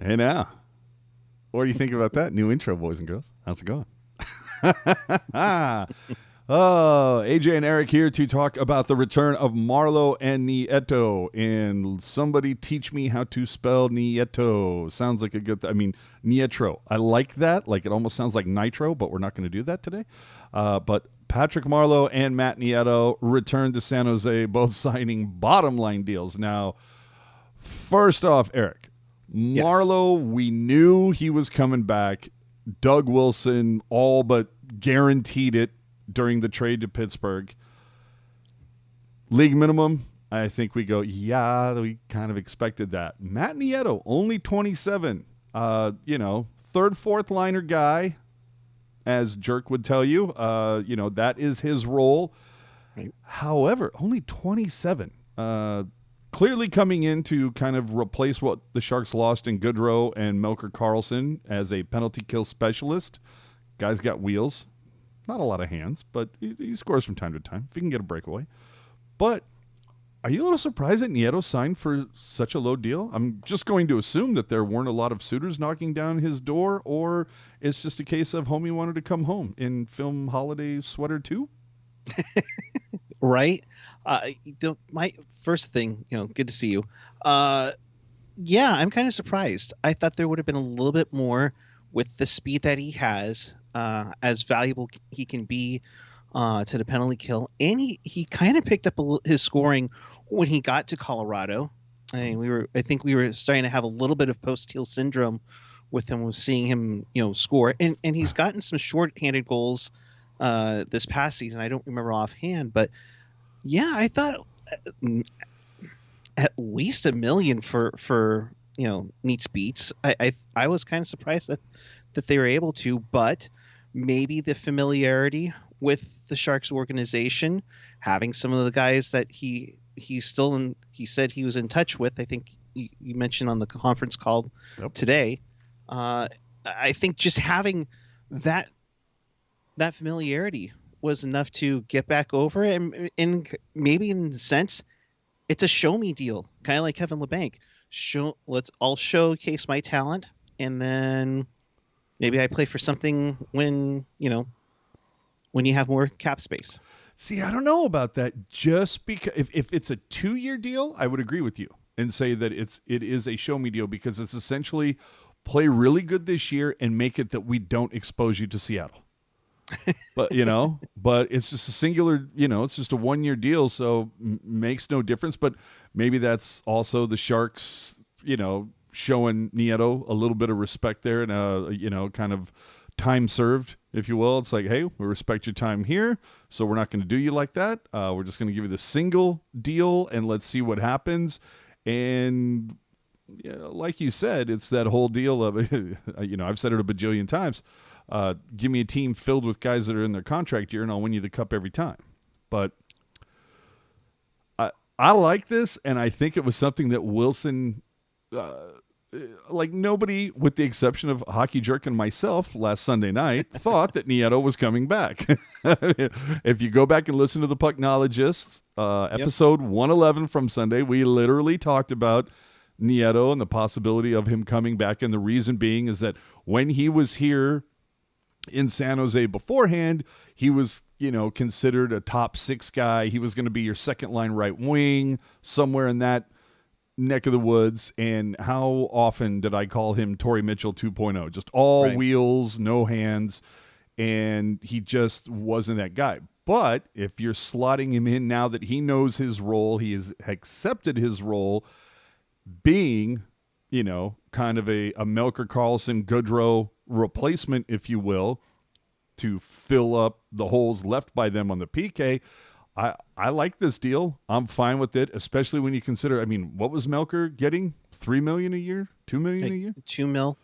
Hey now. What do you think about that new intro, boys and girls? How's it going? Oh, AJ and Eric here to talk about the return of Marleau and Nieto. And somebody teach me how to spell Nieto. Sounds like a good, Nietro. I like that. Like it almost sounds like nitro, but we're not going to do that today. But Patrick Marleau and Matt Nieto returned to San Jose, both signing bottom line deals. Now, first off, Eric, Yes. Marleau, we knew he was coming back. Doug Wilson all but guaranteed it during the trade to Pittsburgh. League minimum, I think we go, yeah, we kind of expected that. Matt Nieto, only 27. Third, fourth liner guy, as Jerk would tell you. That is his role. Right. However, only 27. Clearly coming in to kind of replace what the Sharks lost in Goodrow and Melker Karlsson as a penalty kill specialist. Guy's got wheels. Not a lot of hands, but he scores from time to time if he can get a breakaway. But are you a little surprised that Nieto signed for such a low deal? I'm just going to assume that there weren't a lot of suitors knocking down his door, or it's just a case of homie wanted to come home in film holiday sweater too. Right. My first thing, good to see you. Yeah, I'm kind of surprised. I thought there would have been a little bit more with the speed that he has, as valuable he can be to the penalty kill. And he kind of picked up his scoring when he got to Colorado. I think we were starting to have a little bit of post-Teal syndrome with him, seeing him, score. And he's gotten some short-handed goals this past season. I don't remember offhand, but yeah, I thought at least $1 million for Neat's beats. I was kind of surprised that they were able to, but maybe the familiarity with the Sharks organization, having some of the guys that he said he was in touch with. I think you mentioned on the conference call today. I think just having that familiarity was enough to get back over it. And maybe in the sense, it's a show me deal, kind of like Kevin LeBanc. I'll showcase my talent, and then maybe I play for something when you have more cap space. See, I don't know about that. Just because if it's a 2-year deal, I would agree with you and say that it is a show me deal, because it's essentially play really good this year and make it that we don't expose you to Seattle. But it's just a singular, it's just a 1-year deal, so makes no difference. But maybe that's also the Sharks, showing Nieto a little bit of respect there, and kind of time served, if you will. It's like, hey, we respect your time here, so we're not going to do you like that. We're just going to give you the single deal, and let's see what happens. And like you said, it's that whole deal of, I've said it a bajillion times. Give me a team filled with guys that are in their contract year, and I'll win you the cup every time. But I like this, and I think it was something that Wilson, like nobody, with the exception of Hockey Jerk and myself last Sunday night, thought that Nieto was coming back. If you go back and listen to the Pucknologists, episode 111 from Sunday, we literally talked about Nieto and the possibility of him coming back. And the reason being is that when he was here in San Jose beforehand, he was, considered a top 6 guy. He was going to be your second line right wing, somewhere in that neck of the woods. And how often did I call him Torrey Mitchell 2.0? Just all Right. wheels, no hands. And he just wasn't that guy. But if you're slotting him in now that he knows his role, he has accepted his role, being, kind of a Melker Karlsson Goodrow replacement, if you will, to fill up the holes left by them on the PK. I like this deal. I'm fine with it, especially when you consider, what was Melker getting? $3 million a year? $2 million a year? $2 million.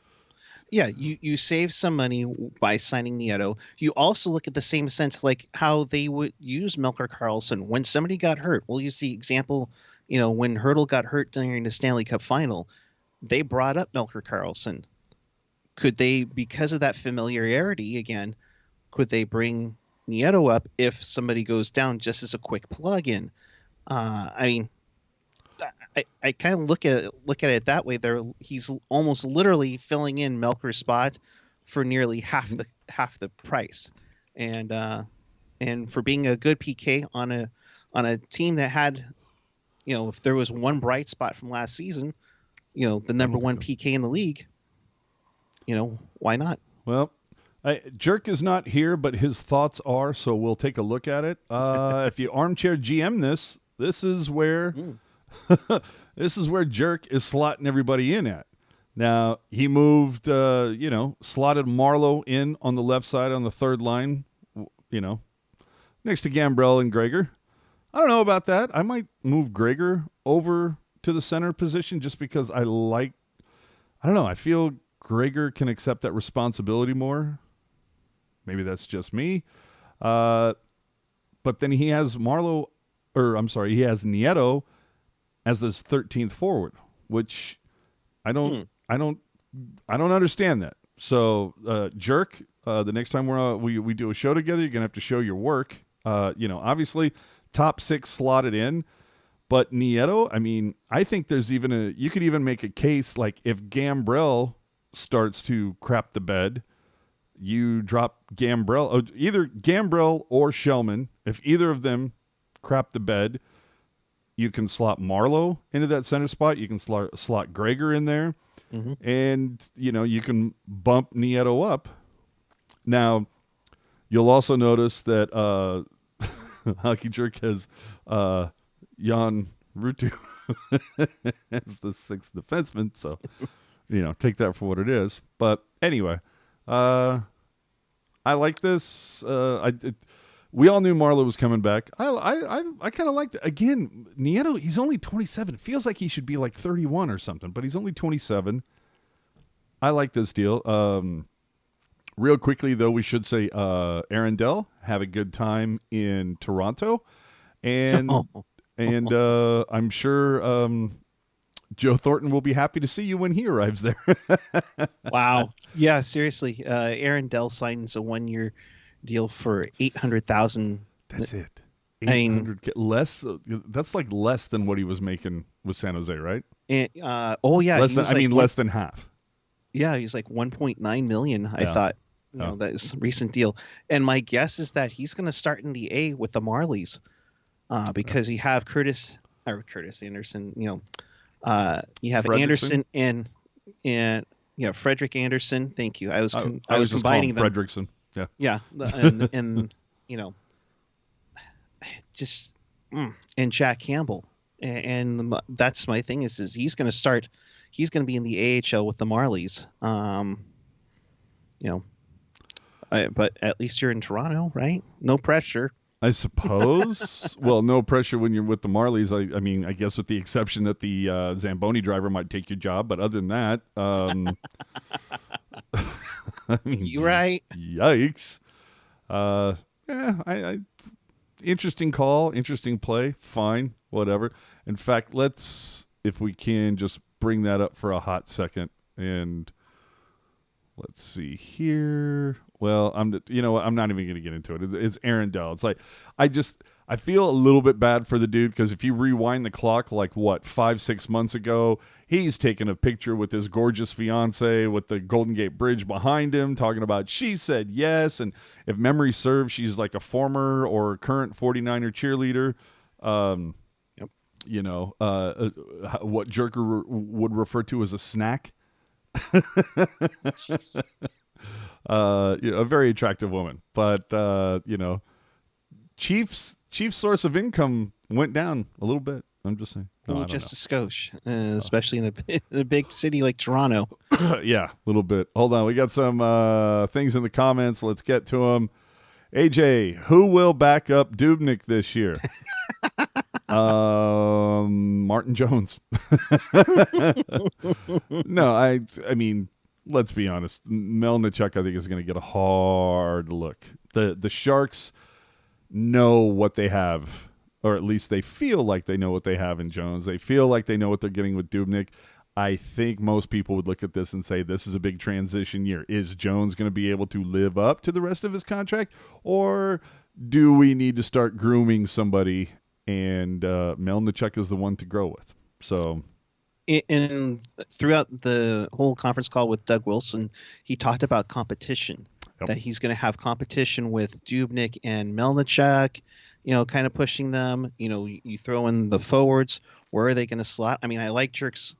Yeah, you save some money by signing Nieto. You also look at the same sense, like how they would use Melker Karlsson when somebody got hurt. We'll use the example, when Hurdle got hurt during the Stanley Cup final, they brought up Melker Karlsson. Could they, because of that familiarity again, could they bring Nieto up if somebody goes down, just as a quick plug-in? I kind of look at it that way. He's almost literally filling in Melker's spot for nearly half the price, and for being a good PK on a team that had, if there was one bright spot from last season, the number one PK in the league, why not? Well, Jerk is not here, but his thoughts are, so we'll take a look at it. If you armchair GM this is where this is where Jerk is slotting everybody in at. Now, he moved, slotted Marleau in on the left side on the third line, next to Gambrell and Gregor. I don't know about that. I might move Gregor over to the center position just because I don't know, I feel Gregor can accept that responsibility more. Maybe that's just me. But then he has he has Nieto as this 13th forward, which I don't understand that. So, Jerk, the next time we do a show together, you're gonna have to show your work. Obviously, top 6 slotted in, but Nieto, I mean, I think there's you could even make a case like if Gambrell starts to crap the bed, you drop Gambrell, either Gambrell or Shellman. If either of them crap the bed, you can slot Marleau into that center spot. You can slot Gregor in there. Mm-hmm. And, you can bump Nieto up. Now, you'll also notice that Hockey Jerk has Jan Rutu as the 6th defenseman. So, take that for what it is. But anyway, I like this. We all knew Marleau was coming back. I kind of liked it. Again, Nieto, he's only 27. It feels like he should be like 31 or something, but he's only 27. I like this deal. Real quickly, though, we should say Aaron Dell, have a good time in Toronto. And I'm sure Joe Thornton will be happy to see you when he arrives there. Wow. Yeah, seriously. Aaron Dell signs a 1-year deal for $800,000. That's it. 800 less. That's like less than what he was making with San Jose, right? And, yeah. Less than half. Yeah, he's like 1.9 million. I thought, that is a recent deal. And my guess is that he's going to start in the A with the Marlies, because you have Curtis Anderson. You have Anderson and Frederick Anderson. Thank you. I was combining them. Fredrickson. Yeah. Yeah, and and Jack Campbell, and that's my thing is he's going to start. He's going to be in the AHL with the Marlies. But at least you're in Toronto, right? No pressure. I suppose. Well, no pressure when you're with the Marlies. I mean, I guess with the exception that the Zamboni driver might take your job, but other than that, I mean, you right? Yikes. Interesting call, interesting play. Fine, whatever. In fact, if we can, just bring that up for a hot second, and let's see here. Well, I'm not even going to get into it. It's Aaron Dell. It's like I feel a little bit bad for the dude because if you rewind the clock, like 5-6 months ago, he's taking a picture with his gorgeous fiance with the Golden Gate Bridge behind him, talking about she said yes, and if memory serves, she's like a former or current 49er cheerleader. What Jerker would refer to as a snack. A very attractive woman, but Chiefs source of income went down a little bit. I'm just saying, just a skosh, especially in a big city like Toronto. Yeah, a little bit. Hold on, we got some things in the comments. Let's get to them. AJ, who will back up Dubnyk this year? Martin Jones. No, I mean, let's be honest. Melnichuk, I think, is going to get a hard look. The Sharks know what they have, or at least they feel like they know what they have in Jones. They feel like they know what they're getting with Dubnyk. I think most people would look at this and say this is a big transition year. Is Jones going to be able to live up to the rest of his contract, or do we need to start grooming somebody? And Melnichuk is the one to grow with. So, And throughout the whole conference call with Doug Wilson, he talked about competition, yep. that he's going to have competition with Dubnyk and Melnichuk, kind of pushing them. You throw in the forwards. Where are they going to slot? I mean, I like Jerk's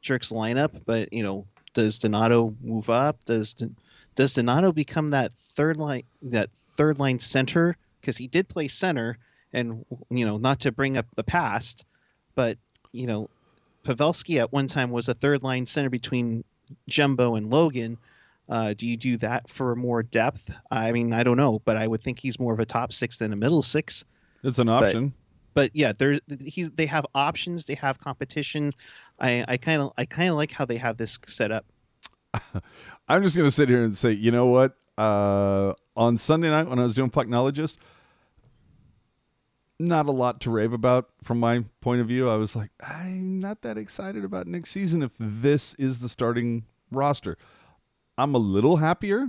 lineup, but does Donato move up? Does Donato become that third line center? Because he did play center, and not to bring up the past, but Pavelski at one time was a third line center between Jumbo and Logan. Do you do that for more depth? I mean, I don't know, but I would think he's more of a top six than a middle six. It's an option. But yeah, they have options. They have competition. I kind of like how they have this set up. I'm just going to sit here and say, you know what? On Sunday night when I was doing Pucknologist, not a lot to rave about from my point of view. I was like, I'm not that excited about next season if this is the starting roster. I'm a little happier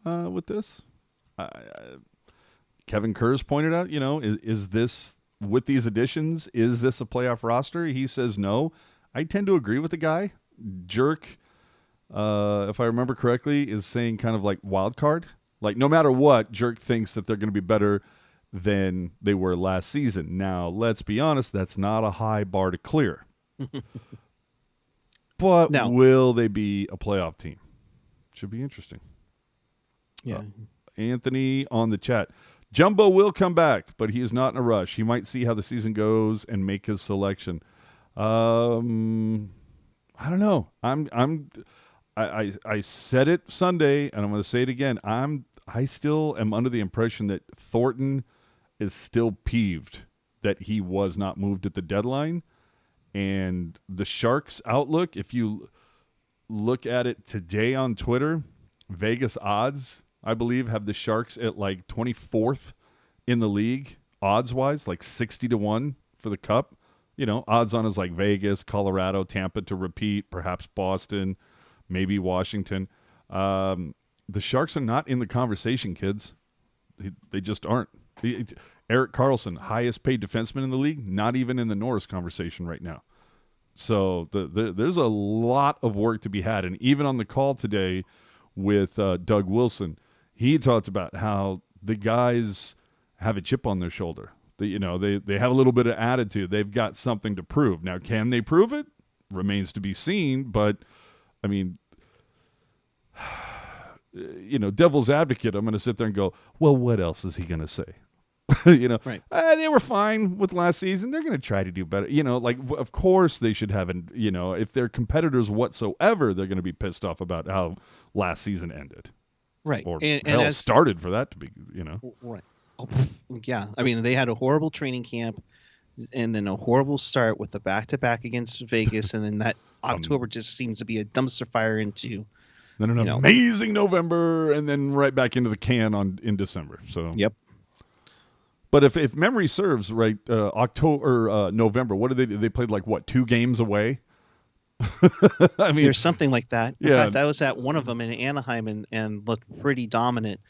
with this. Kevin Kerr's pointed out, is this, with these additions, is this a playoff roster? He says no. I tend to agree with the guy. Jerk, if I remember correctly, is saying kind of like wild card. Like no matter what, Jerk thinks that they're going to be better than they were last season. Now, let's be honest, that's not a high bar to clear. But will they be a playoff team? Should be interesting. Yeah. Anthony on the chat. Jumbo will come back, but he is not in a rush. He might see how the season goes and make his selection. I don't know. I said it Sunday, and I'm going to say it again. I still am under the impression that Thornton is still peeved that he was not moved at the deadline. And the Sharks' outlook, if you look at it today on Twitter, Vegas odds, I believe, have the Sharks at like 24th in the league, odds-wise, like 60-1 for the Cup. Odds on is like Vegas, Colorado, Tampa to repeat, perhaps Boston, maybe Washington. The Sharks are not in the conversation, kids. They just aren't. Erik Karlsson, highest paid defenseman in the league, not even in the Norris conversation right now. So there's a lot of work to be had. And even on the call today with Doug Wilson, he talked about how the guys have a chip on their shoulder. They have a little bit of attitude. They've got something to prove. Now, can they prove it? Remains to be seen. But, I mean, devil's advocate, I'm going to sit there and go, well, what else is he going to say? Right. They were fine with last season. They're going to try to do better. Of course they should have, if they're competitors whatsoever, they're going to be pissed off about how last season ended. Right. Or and started for that to be, Right. Oh, yeah. I mean, they had a horrible training camp and then a horrible start with the back-to-back against Vegas. And then that October just seems to be a dumpster fire into. Then an amazing November and then right back into the can in December. So, yep. But if memory serves, right, October or November, what did they do? They played like what, 2 games away? I mean, there's something like that. In yeah. fact, I was at one of them in Anaheim and looked pretty dominant.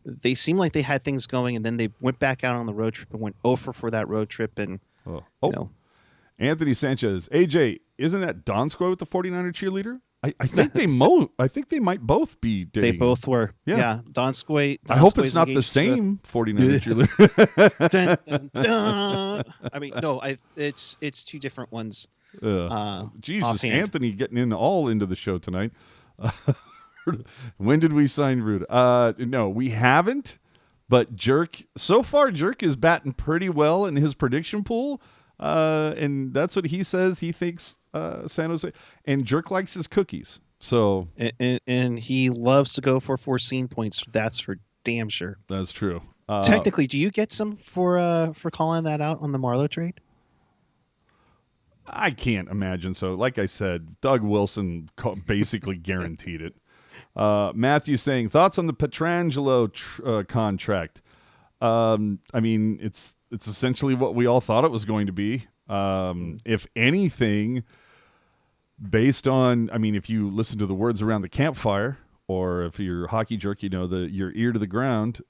They seemed like they had things going, and then they went back out on the road trip and went over for that road trip. And Anthony Sanchez, AJ, isn't that Donskoy with the 49er cheerleader? I think I think they might both be dating. They both were. Yeah. Donskoy. I hope it's not the same 49er cheerleader. Dun, dun, dun. I mean, no. It's 2 different ones. Jesus, offhand. Anthony getting into the show tonight. When did we sign Rude? No, we haven't. But Jerk is batting pretty well in his prediction pool. And that's what he says. He thinks San Jose, and Jerk likes his cookies. So and he loves to go for foreseen points. That's for damn sure. That's true. Technically, do you get some for calling that out on the Marleau trade? I can't imagine so. Like I said, Doug Wilson basically guaranteed it. Matthew saying, thoughts on the Pietrangelo contract? I mean, it's essentially what we all thought it was going to be. If anything, based on, I mean, if you listen to the words around the campfire, or if you're hockey jerk, your ear to the ground,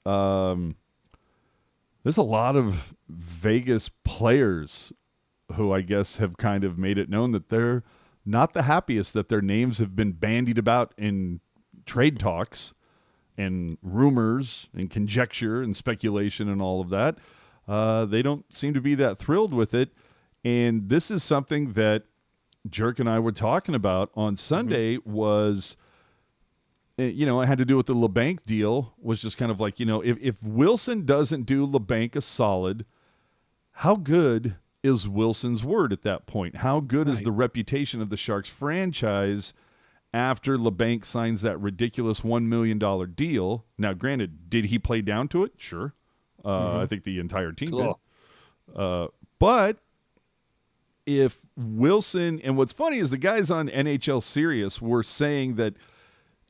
there's a lot of Vegas players who I guess have kind of made it known that they're not the happiest that their names have been bandied about in trade talks and rumors and conjecture and speculation and all of that. They don't seem to be that thrilled with it. And this is something that Jerk and I were talking about on Sunday was, it had to do with the LeBanc deal, was just kind of like, if Wilson doesn't do LeBanc a solid, how good is Wilson's word at that point? How good is the reputation of the Sharks franchise after LeBanc signs that ridiculous $1 million deal? Now, granted, did he play down to it? Sure. I think the entire team did. But if Wilson, and what's funny is the guys on NHL Sirius were saying that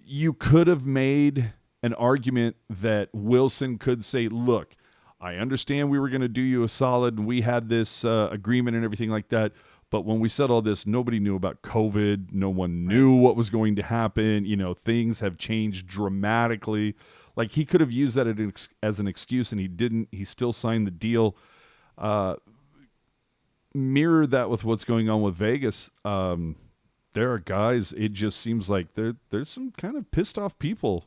you could have made an argument that Wilson could say, look, I understand we were going to do you a solid and we had this agreement and everything like that. But when we said all this, nobody knew about COVID. No one knew what was going to happen. Things have changed dramatically. Like, he could have used that as an excuse, and he didn't. He still signed the deal. Mirror that with what's going on with Vegas. There are guys, it just seems like there's some kind of pissed off people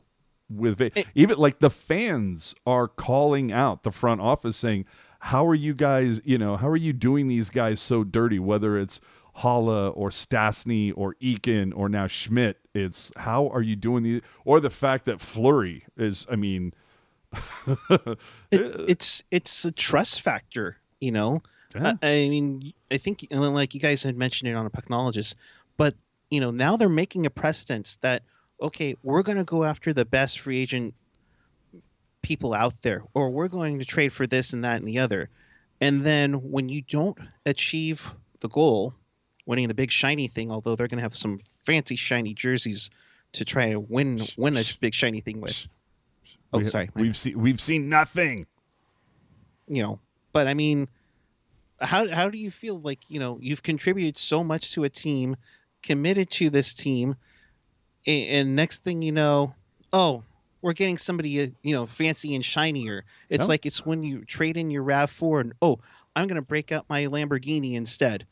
with Vegas. Even like the fans are calling out the front office saying, how are you guys, how are you doing these guys so dirty? Whether it's Holla or Stastny or Eakin or now Schmidt, it's how are you doing these? Or the fact that Fleury is, it's a trust factor, Yeah. I think like you guys had mentioned it on a Pucknologist, but now they're making a precedence that, okay, we're going to go after the best free agent people out there, or we're going to trade for this and that and the other. And then when you don't achieve the goal, winning the big shiny thing, although they're going to have some fancy shiny jerseys to try to win a big shiny thing with. Oh, sorry. We've seen nothing. But how do you feel like, you've contributed so much to a team, committed to this team, and next thing you know, we're getting somebody, fancy and shinier. It's like it's when you trade in your RAV4 and, I'm going to break out my Lamborghini instead,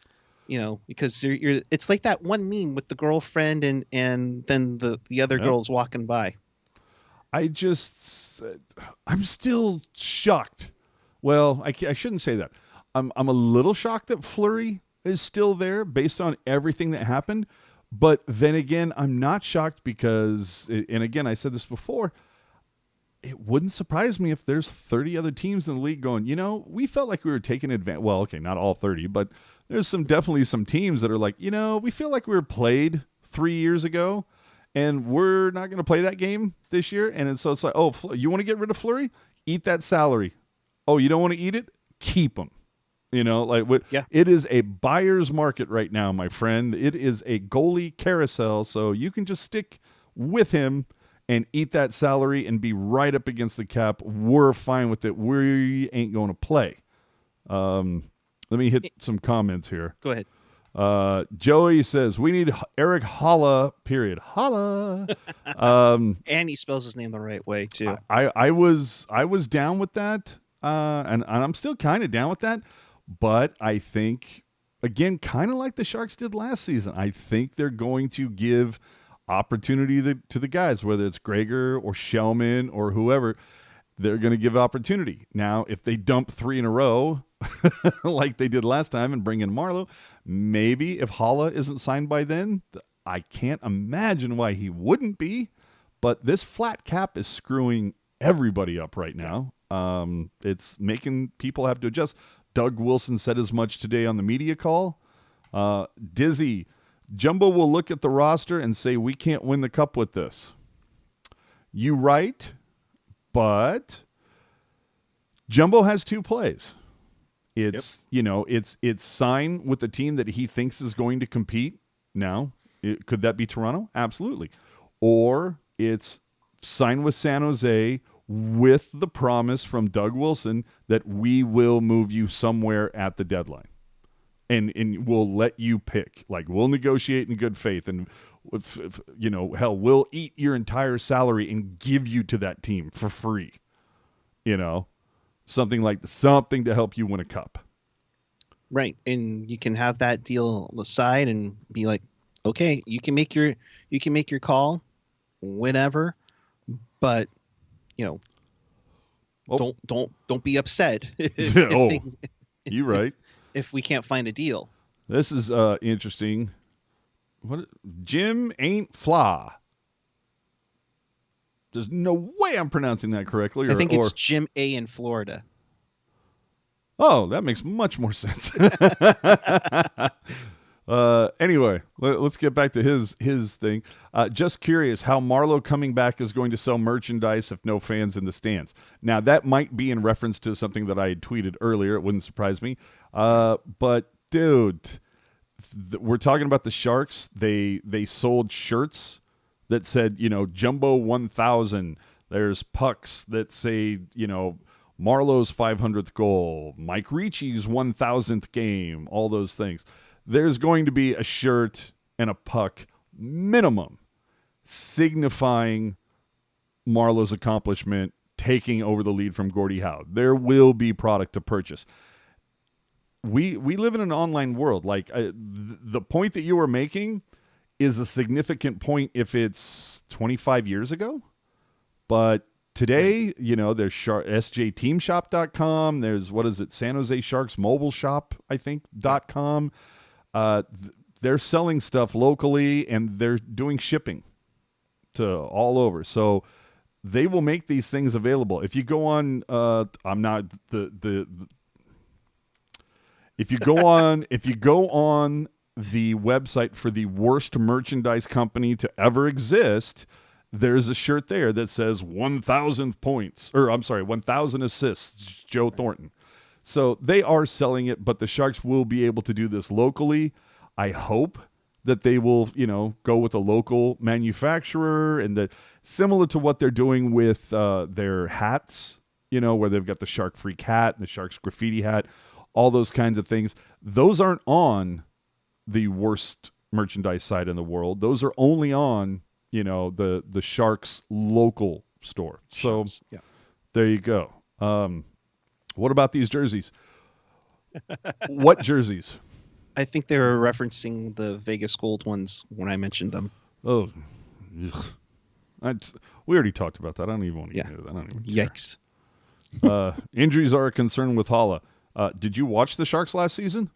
because you're it's like that one meme with the girlfriend and then the other girl's walking by. I'm still shocked. Well, I shouldn't say that. I'm a little shocked that Fleury is still there based on everything that happened. But then again, I'm not shocked because, and again, I said this before, it wouldn't surprise me if there's 30 other teams in the league going, we felt like we were taking advantage. Well, okay, not all 30, but there's definitely some teams that are like, we feel like we were played 3 years ago and we're not going to play that game this year. And so it's like, you want to get rid of Fleury? Eat that salary. Oh, you don't want to eat it? Keep him. It is a buyer's market right now, my friend. It is a goalie carousel, so you can just stick with him and eat that salary and be right up against the cap. We're fine with it. We ain't going to play. Let me hit some comments here. Go ahead. Joey says, we need Eric Holla, period. Holla. And he spells his name the right way, too. I was down with that, and I'm still kind of down with that. But I think, again, kind of like the Sharks did last season, I think they're going to give opportunity to the guys, whether it's Gregor or Shellman or whoever. They're going to give opportunity. Now, if they dump 3 in a row like they did last time and bring in Marleau, maybe if Holla isn't signed by then, I can't imagine why he wouldn't be. But this flat cap is screwing everybody up right now. It's making people have to adjust. Doug Wilson said as much today on the media call. Dizzy, Jumbo will look at the roster and say, we can't win the cup with this. You right, but Jumbo has 2 plays. It's, it's sign with the team that he thinks is going to compete. Now, could that be Toronto? Absolutely. Or it's sign with San Jose with the promise from Doug Wilson that we will move you somewhere at the deadline. And we'll let you pick. Like, we'll negotiate in good faith. And, hell, we'll eat your entire salary and give you to that team for free. Something to help you win a cup. Right. And you can have that deal aside and be like, okay, you can make your call whenever, but you know, Oh, don't be upset if they oh, you right. if we can't find a deal. This is interesting. What Jim ain't fly. There's no way I'm pronouncing that correctly, I think it's or Jim A in Florida. oh, that makes much more sense. Anyway, let's get back to his thing. Just curious how Marleau coming back is going to sell merchandise if no fans in the stands. Now, that might be in reference to something that I had tweeted earlier. It wouldn't surprise me. But, dude, we're talking about the Sharks. They sold shirts that said, Jumbo 1000. There's pucks that say, Marleau's 500th goal, Mike Ricci's 1000th game, all those things. There's going to be a shirt and a puck minimum signifying Marleau's accomplishment taking over the lead from Gordie Howe. There will be product to purchase. We live in an online world. Like the point that you were making is a significant point if it's 25 years ago. But today, there's sjteamshop.com. There's, San Jose Sharks Mobile Shop, I think, .com. They're selling stuff locally and they're doing shipping to all over. So they will make these things available. If you go on, if you go on the website for the worst merchandise company to ever exist, there's a shirt there that says 1,000 points, 1,000 assists, Joe Thornton. So they are selling it, but the Sharks will be able to do this locally. I hope that they will, go with a local manufacturer, and that similar to what they're doing with their hats, where they've got the Shark Freak hat and the Sharks graffiti hat, all those kinds of things. Those aren't on the worst merchandise site in the world. Those are only on, the Sharks local store. So yeah. There you go. What about these jerseys? What jerseys? I think they were referencing the Vegas Gold ones when I mentioned them. Oh, we already talked about that. I don't even want to get into that. I don't even care. Yikes. Injuries are a concern with Hala. Did you watch the Sharks last season?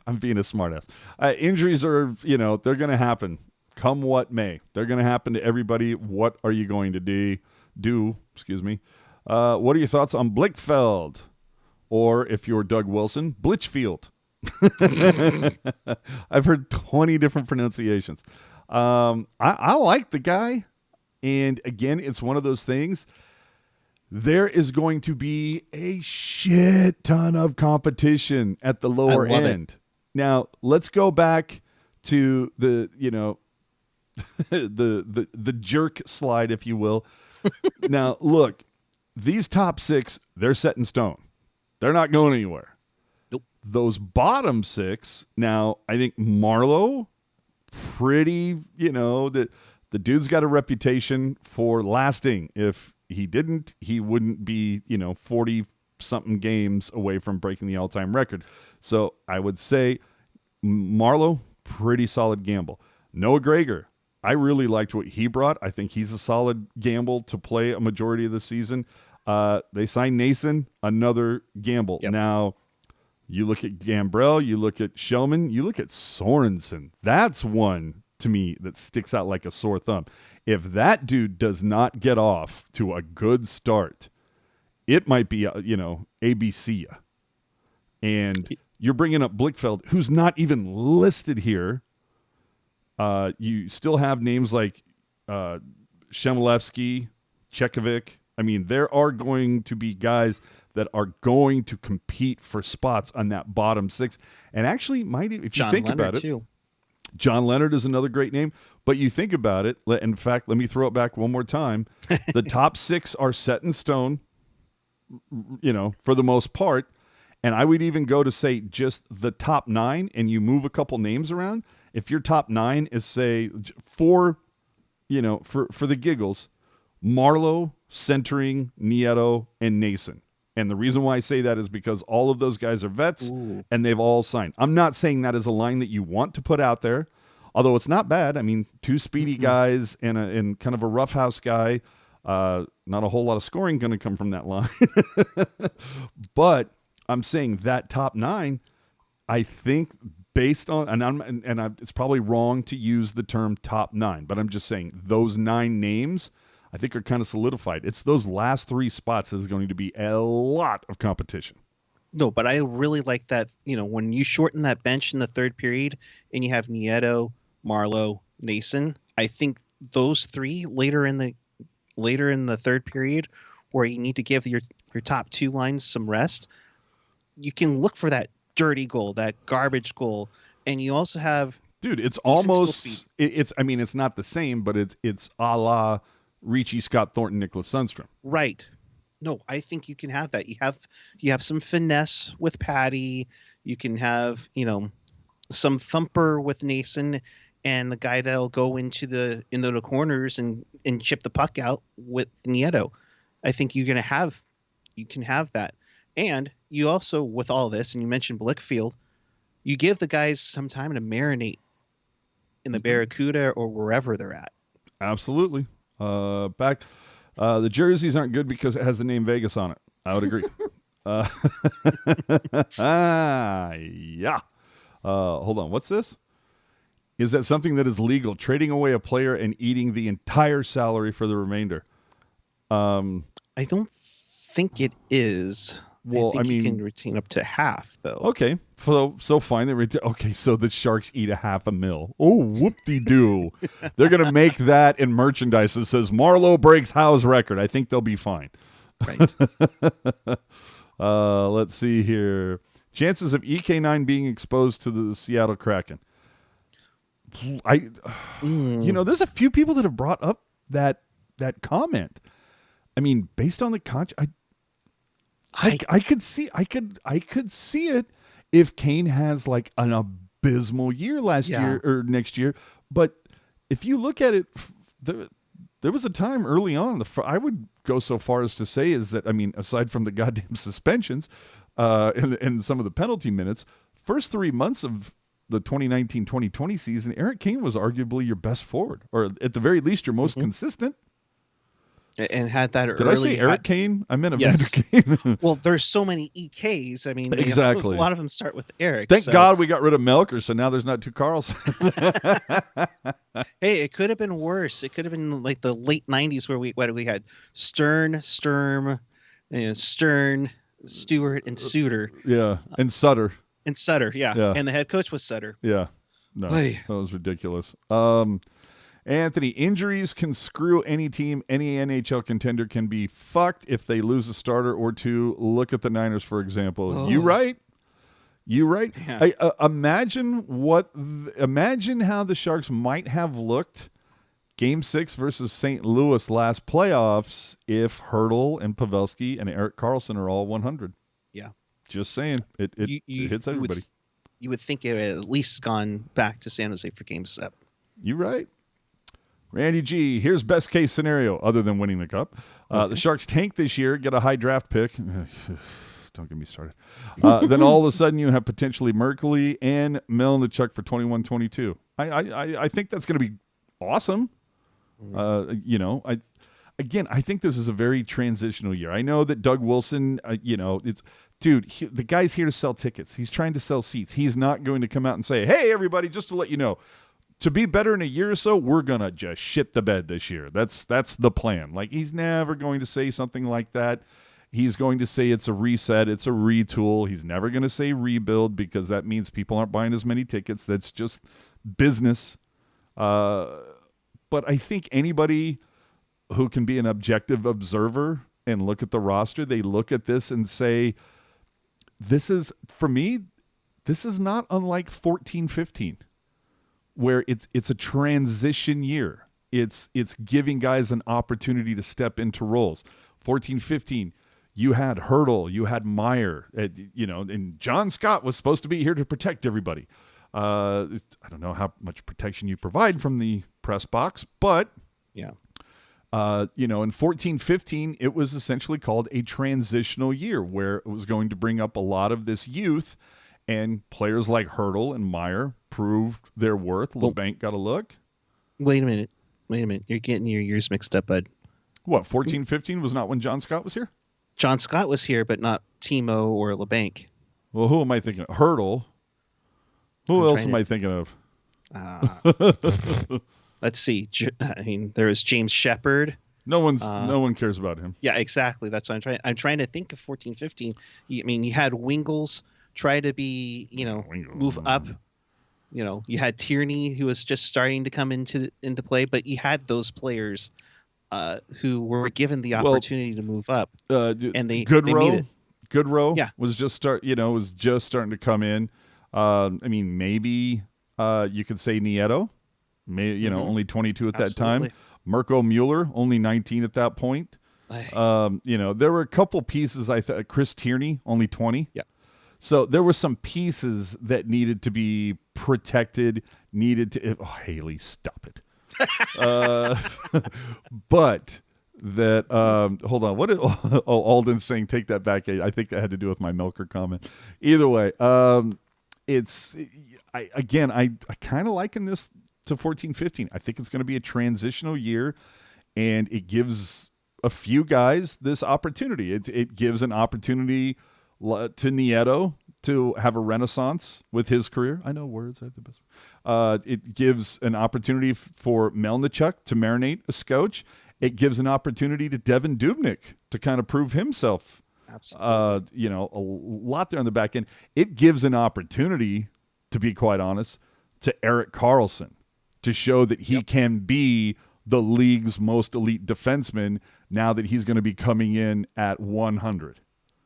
I'm being a smartass. Injuries are, they're going to happen. Come what may. They're going to happen to everybody. What are you going to do? Excuse me. What are your thoughts on Blickfeld? Or if you're Doug Wilson, Blitchfield. I've heard 20 different pronunciations. I like the guy. And again, it's one of those things. There is going to be a shit ton of competition at the lower end. Now, let's go back to the, the jerk slide, if you will. Now, look, these top six, they're set in stone. They're not going anywhere. Nope. Those bottom six, now, I think Marleau, pretty, the dude's got a reputation for lasting. If he didn't, he wouldn't be, 40-something games away from breaking the all-time record. So I would say Marleau, pretty solid gamble. Noah Gregor, I really liked what he brought. I think he's a solid gamble to play a majority of the season. They signed Nason, another gamble. Yep. Now, you look at Gambrell, you look at Shellman, you look at Sorensen. That's one, to me, that sticks out like a sore thumb. If that dude does not get off to a good start, it might be, ABC. And you're bringing up Blickfeld, who's not even listed here. You still have names like Shemilevsky, Chekovic. I mean, there are going to be guys that are going to compete for spots on that bottom six. And actually, if you think about it, too. John Leonard is another great name. But you think about it, in fact, let me throw it back one more time. The top six are set in stone, for the most part. And I would even go to say just the top nine, and you move a couple names around. If your top nine is, say, for the giggles, Marleau, Centering, Nieto, and Nason. And the reason why I say that is because all of those guys are vets and they've all signed. I'm not saying that is a line that you want to put out there, although it's not bad. I mean, two speedy guys and kind of a roughhouse guy. Not a whole lot of scoring going to come from that line. But I'm saying that top 9, I think based on, it's probably wrong to use the term top 9, but I'm just saying those 9 names I think are kind of solidified. It's those last 3 spots that is going to be a lot of competition. No, but I really like that, when you shorten that bench in the third period and you have Nieto, Marleau, Nason, I think those 3 later in the third period, where you need to give your top 2 lines some rest, you can look for that dirty goal, that garbage goal, and you also have it's almost it's not the same, but it's a la Ricci, Scott Thornton, Nicholas Sundstrom. Right. No, I think you can have that. You have some finesse with Patty. You can have some thumper with Nason, and the guy that'll go into the corners and chip the puck out with Nieto. I think you can have that. And you also, with all this, and you mentioned Blickfield, you give the guys some time to marinate in the Barracuda or wherever they're at. Absolutely. Back, the jerseys aren't good because it has the name Vegas on it. I would agree. Yeah. Hold on. What's this? Is that something that is legal? Trading away a player and eating the entire salary for the remainder? I don't think it is. Well, I mean, you can retain up to half, though. Okay, so fine. Okay, so the Sharks eat a $500,000. Oh, whoop-de-doo. They're going to make that in merchandise that says Marleau breaks Howe's record. I think they'll be fine. Right. Let's see here. Chances of EK9 being exposed to the Seattle Kraken. There's a few people that have brought up that comment. I mean, based on the contract, I could see it if Kane has like an abysmal year last year or next year. But if you look at it, there was a time early on. I would go so far as to say is that, I mean, aside from the goddamn suspensions and some of the penalty minutes, first 3 months of the 2019-2020 season, Eric Kane was arguably your best forward, or at the very least your most consistent. And had that early. Did I say Eric Kane? I meant Evander Kane. Well, there's so many EKs. I mean, exactly. A lot of them start with Eric. Thank God we got rid of Melker, so now there's not 2 Carls. Hey, it could have been worse. It could have been like the late 90s where we had Stern, Sturm, Stern, Stewart, and Suter. Yeah, and Sutter. And Sutter, yeah. And the head coach was Sutter. Yeah. No, that was ridiculous. Anthony, injuries can screw any team. Any NHL contender can be fucked if they lose a starter or 2. Look at the Niners, for example. Oh. You right. Yeah. Imagine how the Sharks might have looked Game 6 versus St. Louis last playoffs if Hertl and Pavelski and Erik Karlsson are all 100. Yeah. Just saying. It hits everybody. You would think it had at least gone back to San Jose for Game 7. You right. Randy G, here's best case scenario other than winning the cup. The Sharks tank this year, get a high draft pick. Don't get me started. Then all of a sudden you have potentially Merkley and Melnichuk for 21-22. I think that's going to be awesome. I think this is a very transitional year. I know that Doug Wilson, the guy's here to sell tickets. He's trying to sell seats. He's not going to come out and say, hey, everybody, just to let you know, to be better in a year or so, we're going to just shit the bed this year. That's the plan. Like, he's never going to say something like that. He's going to say it's a reset, it's a retool. He's never going to say rebuild because that means people aren't buying as many tickets. That's just business. But I think anybody who can be an objective observer and look at the roster, they look at this and say, this is not unlike 14-15. Where it's a transition year. It's giving guys an opportunity to step into roles. 14-15, you had Hertl, you had Meyer, and John Scott was supposed to be here to protect everybody. I don't know how much protection you provide from the press box, but In 14-15, it was essentially called a transitional year where it was going to bring up a lot of this youth, and players like Hurdle and Meyer proved their worth. LeBanc got a look. Wait a minute. You're getting your years mixed up, bud. What, 14-15 was not when John Scott was here? John Scott was here, but not Timo or LeBanc. Well, who am I thinking of? Hurdle. Who else am I thinking of? Let's see. I mean, there was James Shepard. No one cares about him. Yeah, exactly. That's what I'm trying to think of 14-15. I mean, you had Wingles try to be, move up. You had Tierney, who was just starting to come into play, but you had those players who were given the opportunity to move up, and they made it. Goodrow was just starting to come in. I mean, maybe you could say Nieto, only 22 at that time. Mirko Mueller, only 19 at that point. There were a couple pieces. I thought Chris Tierney, only 20. Yeah. So there were some pieces that needed to be protected. Haley, stop it. But that hold on, what Alden's saying, take that back. I think that had to do with my Melker comment. Either way, I kind of liken this to 14-15. I think it's going to be a transitional year, and it gives a few guys this opportunity. It gives an opportunity to Nieto to have a renaissance with his career. I know words are the best. It gives an opportunity for Melnichuk to marinate a scotch. It gives an opportunity to Devin Dubnyk to kind of prove himself. Absolutely. A lot there on the back end. It gives an opportunity, to be quite honest, to Erik Karlsson to show that he can be the league's most elite defenseman now that he's going to be coming in at 100.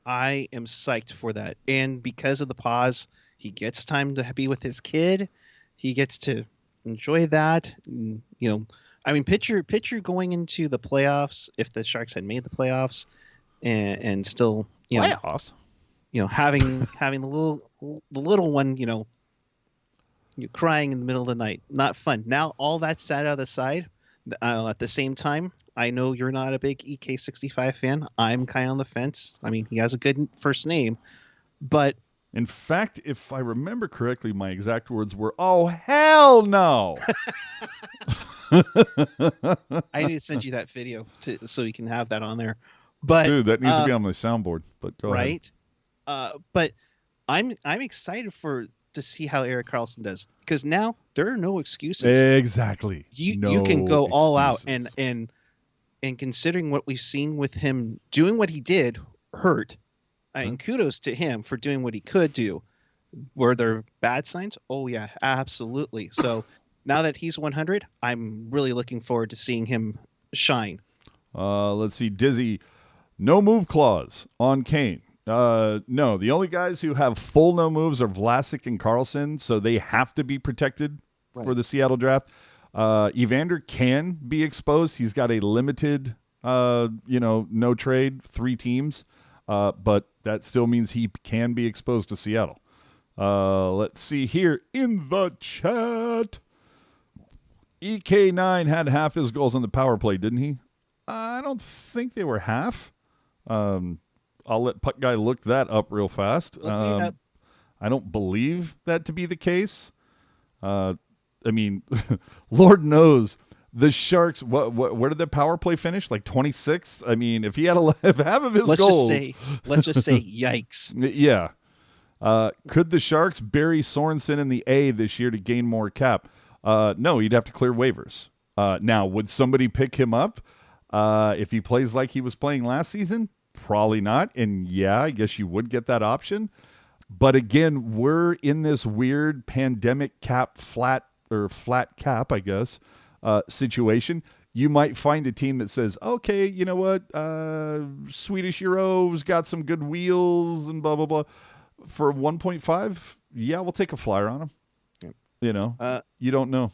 I am psyched for that. And because of the pause, he gets time to be with his kid. He gets to enjoy that. I mean, picture going into the playoffs if the Sharks had made the playoffs and still, playoffs. Having the little one, you crying in the middle of the night. Not fun. Now all that's sat out of the side. At the same time, I know you're not a big EK65 fan. I'm kind of on the fence. I mean, he has a good first name, but in fact, if I remember correctly, my exact words were, "Oh, hell no." I need to send you that video so you can have that on there. But dude, that needs to be on my soundboard. But go ahead. Right. But I'm excited to see how Erik Karlsson does, because now there are no excuses. Exactly. You can go all out, and considering what we've seen with him doing what he did hurt. I mean, kudos to him for doing what he could do. Were there bad signs? Oh yeah, absolutely. So now that he's 100, I'm really looking forward to seeing him shine. Let's see, Dizzy, no move clause on Kane. No, the only guys who have full no moves are Vlasic and Karlsson, so they have to be protected for the Seattle draft. Evander can be exposed. He's got a limited, no trade, 3 teams, but that still means he can be exposed to Seattle. Let's see here in the chat. EK9 had half his goals on the power play, didn't he? I don't think they were half. I'll let Puck Guy look that up real fast. I don't believe that to be the case. I mean, Lord knows the Sharks. Where did the power play finish? Like 26th. I mean, if he had if half of his goals, let's just say, yikes. Yeah. Could the Sharks bury Sorensen in the A this year to gain more cap? No, he'd have to clear waivers. Now, would somebody pick him up if he plays like he was playing last season? Probably not. And yeah, I guess you would get that option. But again, we're in this weird pandemic cap flat cap, I guess, situation. You might find a team that says, okay, you know what? Swedish Euro's got some good wheels and blah, blah, blah. For 1.5, yeah, we'll take a flyer on him. You don't know.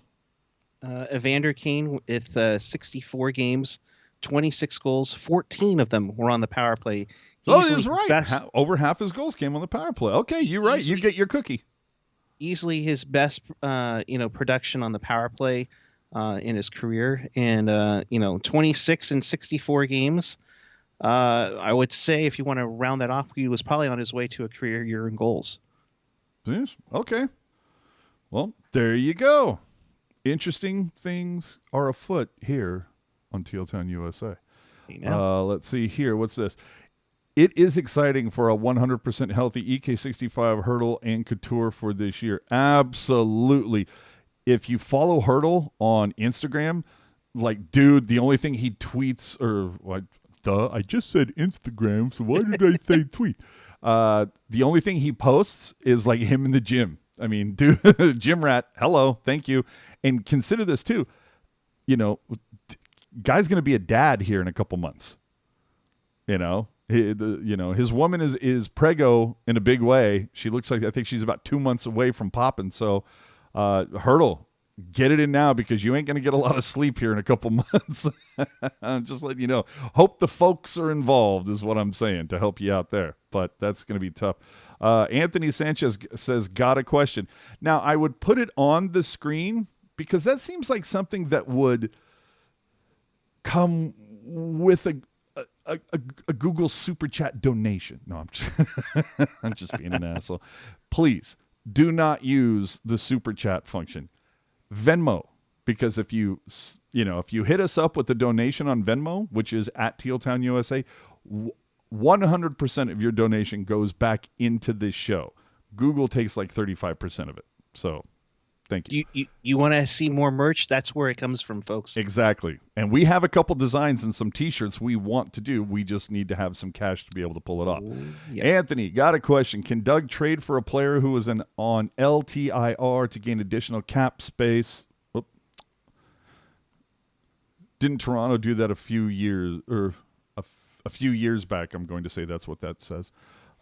Evander Kane with 64 games, 26 goals, 14 of them were on the power play. That's right. Over half his goals came on the power play. Okay, you're right. You get your cookie. Easily his best, production on the power play. in his career, and 26 and 64 games. I would say if you want to round that off, he was probably on his way to a career year in goals. Yes. Okay. Well, there you go. Interesting things are afoot here on TealTownUSA. Let's see here. What's this? It is exciting for a 100% healthy EK65 Hurdle and Couture for this year. Absolutely. If you follow Hurdle on Instagram, like, dude, the only thing he tweets, or what? I just said Instagram, so why did I say tweet? The only thing he posts is like him in the gym. I mean, dude, gym rat, hello, thank you. And consider this too, guy's going to be a dad here in a couple months. His woman is preggo in a big way. She looks like, I think she's about 2 months away from popping. So, Hurdle, get it in now because you ain't going to get a lot of sleep here in a couple months. I'm just letting you know. Hope the folks are involved is what I'm saying to help you out there. But that's going to be tough. Anthony Sanchez says, got a question. Now, I would put it on the screen because that seems like something that would come with a Google Super Chat donation. No, I'm just being an asshole. Please do not use the Super Chat function. Venmo, because if you hit us up with the donation on Venmo, which is at TealTownUSA, 100% of your donation goes back into this show. Google takes like 35% of it. So thank you. You want to see more merch? That's where it comes from, folks. Exactly. And we have a couple designs and some T-shirts we want to do. We just need to have some cash to be able to pull it off. Yeah. Anthony, got a question. Can Doug trade for a player who is on LTIR to gain additional cap space? Oop. Didn't Toronto do that a few years back? I'm going to say that's what that says.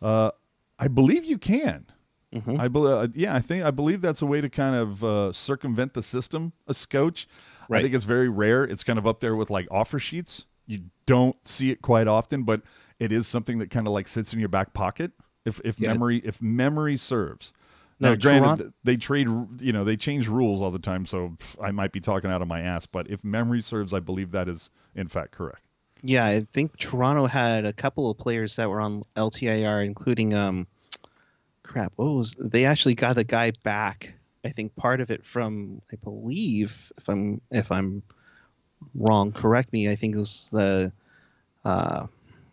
I believe you can. Mm-hmm. I believe that's a way to kind of circumvent the system, a scotch. Right. I think it's very rare. It's kind of up there with like offer sheets. You don't see it quite often, but it is something that kind of like sits in your back pocket if memory serves. Now, granted, they change rules all the time, so I might be talking out of my ass, but if memory serves, I believe that is in fact correct. Yeah, I think Toronto had a couple of players that were on LTIR, including they actually got the guy back. I think part of it from, I believe, if I'm wrong, correct me. I think it was the why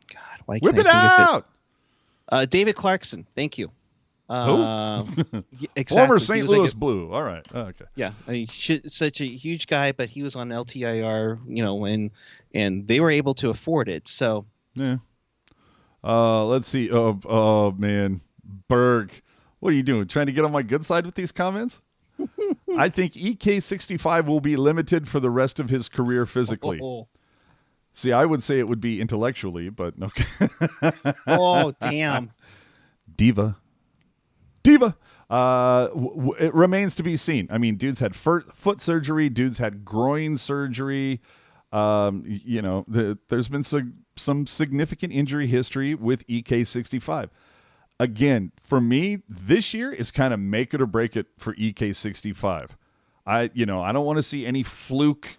can't Whip it out. David Clarkson. Thank you. Exactly. Former St. Louis Blue. All right. Oh, okay. Yeah, such a huge guy, but he was on LTIR. And they were able to afford it. So yeah. Let's see. Oh man. Berg, what are you doing? Trying to get on my good side with these comments? I think EK65 will be limited for the rest of his career physically. See, I would say it would be intellectually, but okay. Oh, damn. Diva. It remains to be seen. I mean, dudes had foot surgery. Dudes had groin surgery. There's been some significant injury history with EK65. Again, for me, this year is kind of make it or break it for EK65. I don't want to see any fluke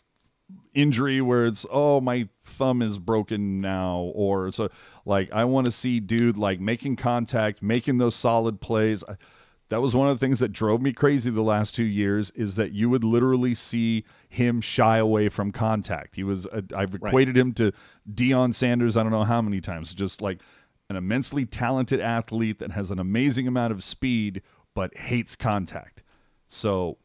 injury where it's, oh, my thumb is broken now, or so. Like, I want to see dude like making contact, making those solid plays. That was one of the things that drove me crazy the last 2 years, is that you would literally see him shy away from contact. I've equated him to Deion Sanders I don't know how many times, just like an immensely talented athlete that has an amazing amount of speed but hates contact. So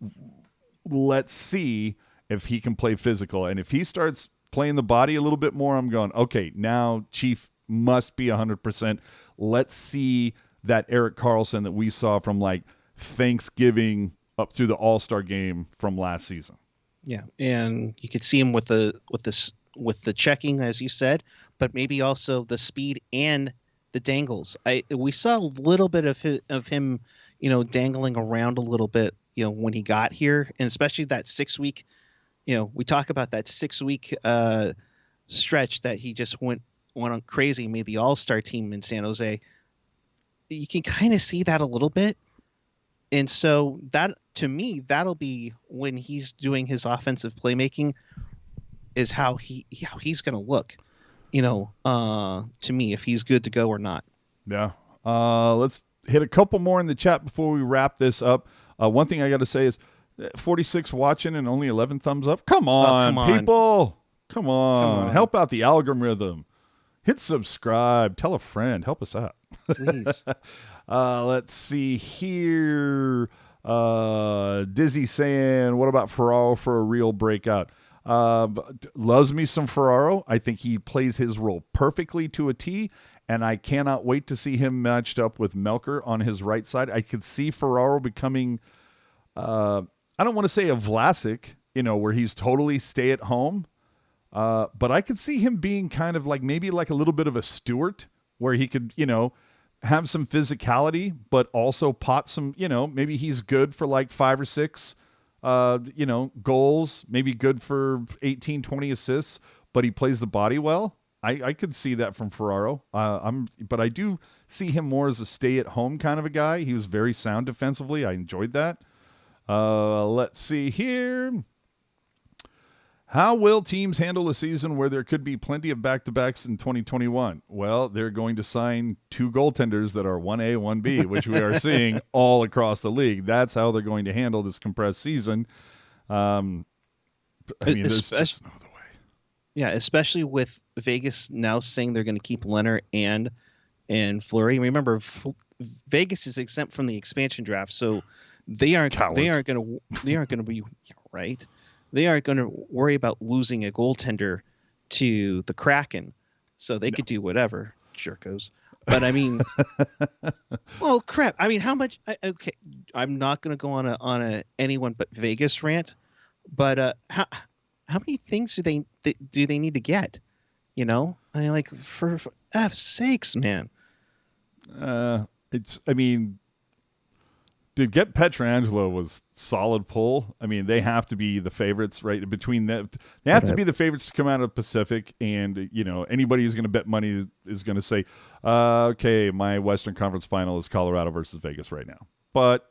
let's see if he can play physical. And if he starts playing the body a little bit more, I'm going, okay, now Chief must be 100%. Let's see that Erik Karlsson that we saw from like Thanksgiving up through the All-Star game from last season. Yeah, and you could see him with the checking, as you said, but maybe also the speed and the dangles. We saw a little bit of him, dangling around a little bit, when he got here, and especially that 6 week. We talk about that 6 week stretch that he just went on crazy, made the All-Star team in San Jose. You can kind of see that a little bit. And so that, to me, that'll be when he's doing his offensive playmaking, is how he's going to look. To me, if he's good to go or not. Yeah. Let's hit a couple more in the chat before we wrap this up. One thing I got to say is 46 watching and only 11 thumbs up. Come Oh, on, come on. people. Come Come on. on. Help out the algorithm. Hit subscribe. Tell a friend. Help us out. Please. Let's see here. Dizzy saying, what about Ferraro for a real breakout? Loves me some Ferraro. I think he plays his role perfectly to a T, and I cannot wait to see him matched up with Melker on his right side. I could see Ferraro becoming, I don't want to say a Vlasic, where he's totally stay at home, but I could see him being kind of like maybe like a little bit of a Stewart, where he could, have some physicality, but also pot some, maybe he's good for like 5 or 6 goals, maybe good for 18, 20 assists, but he plays the body well. I could see that from Ferraro. But I do see him more as a stay-at-home kind of a guy. He was very sound defensively. I enjoyed that. Let's see here. How will teams handle a season where there could be plenty of back-to-backs in 2021? Well, they're going to sign 2 goaltenders that are 1A, 1B, which we are seeing all across the league. That's how they're going to handle this compressed season. There's just no other way. Yeah, especially with Vegas now saying they're going to keep Leonard and Fleury. Remember, Vegas is exempt from the expansion draft, so they aren't going to be right. They aren't going to worry about losing a goaltender to the Kraken, so they could do whatever, jerkos. But I mean, well, crap. I mean, how much? Okay, I'm not going to go on a anyone but Vegas rant, but how many things do they need to get? I mean, like for F's sakes, man. To get Pietrangelo was solid pull. I mean, they have to be the favorites, right? Between them, they have to be the favorites to come out of the Pacific. And anybody who's going to bet money is going to say, "Okay, my Western Conference final is Colorado versus Vegas right now." But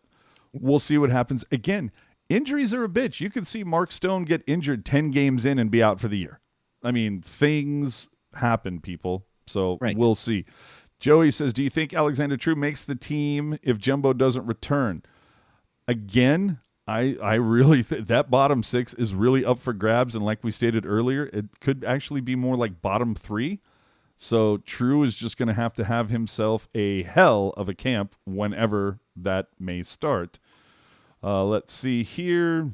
we'll see what happens. Again, injuries are a bitch. You could see Mark Stone get injured 10 games in and be out for the year. I mean, things happen, people. So We'll see. Joey says, do you think Alexander True makes the team if Jumbo doesn't return? Again, I really think that bottom 6 is really up for grabs. And like we stated earlier, it could actually be more like bottom 3. So True is just going to have himself a hell of a camp whenever that may start. Let's see here.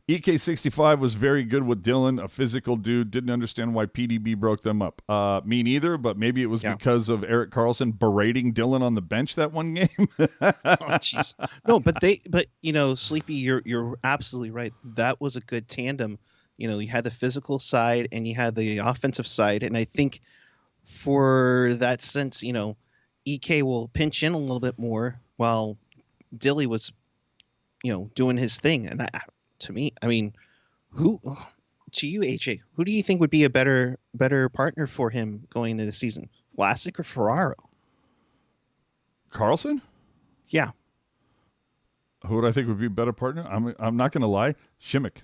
EK65 was very good with Dylan, a physical dude. Didn't understand why PDB broke them up. Me neither, but maybe it was because of Erik Karlsson berating Dylan on the bench that one game. Oh, jeez. No, but Sleepy, you're absolutely right. That was a good tandem. You had the physical side and you had the offensive side, and I think for that sense, EK will pinch in a little bit more while Dilly was, doing his thing. And to me, I mean, to you, AJ, who do you think would be a better partner for him going into the season, Vlasic or Ferraro? Karlsson? Yeah. Who would I think would be a better partner? I'm not going to lie, Šimik.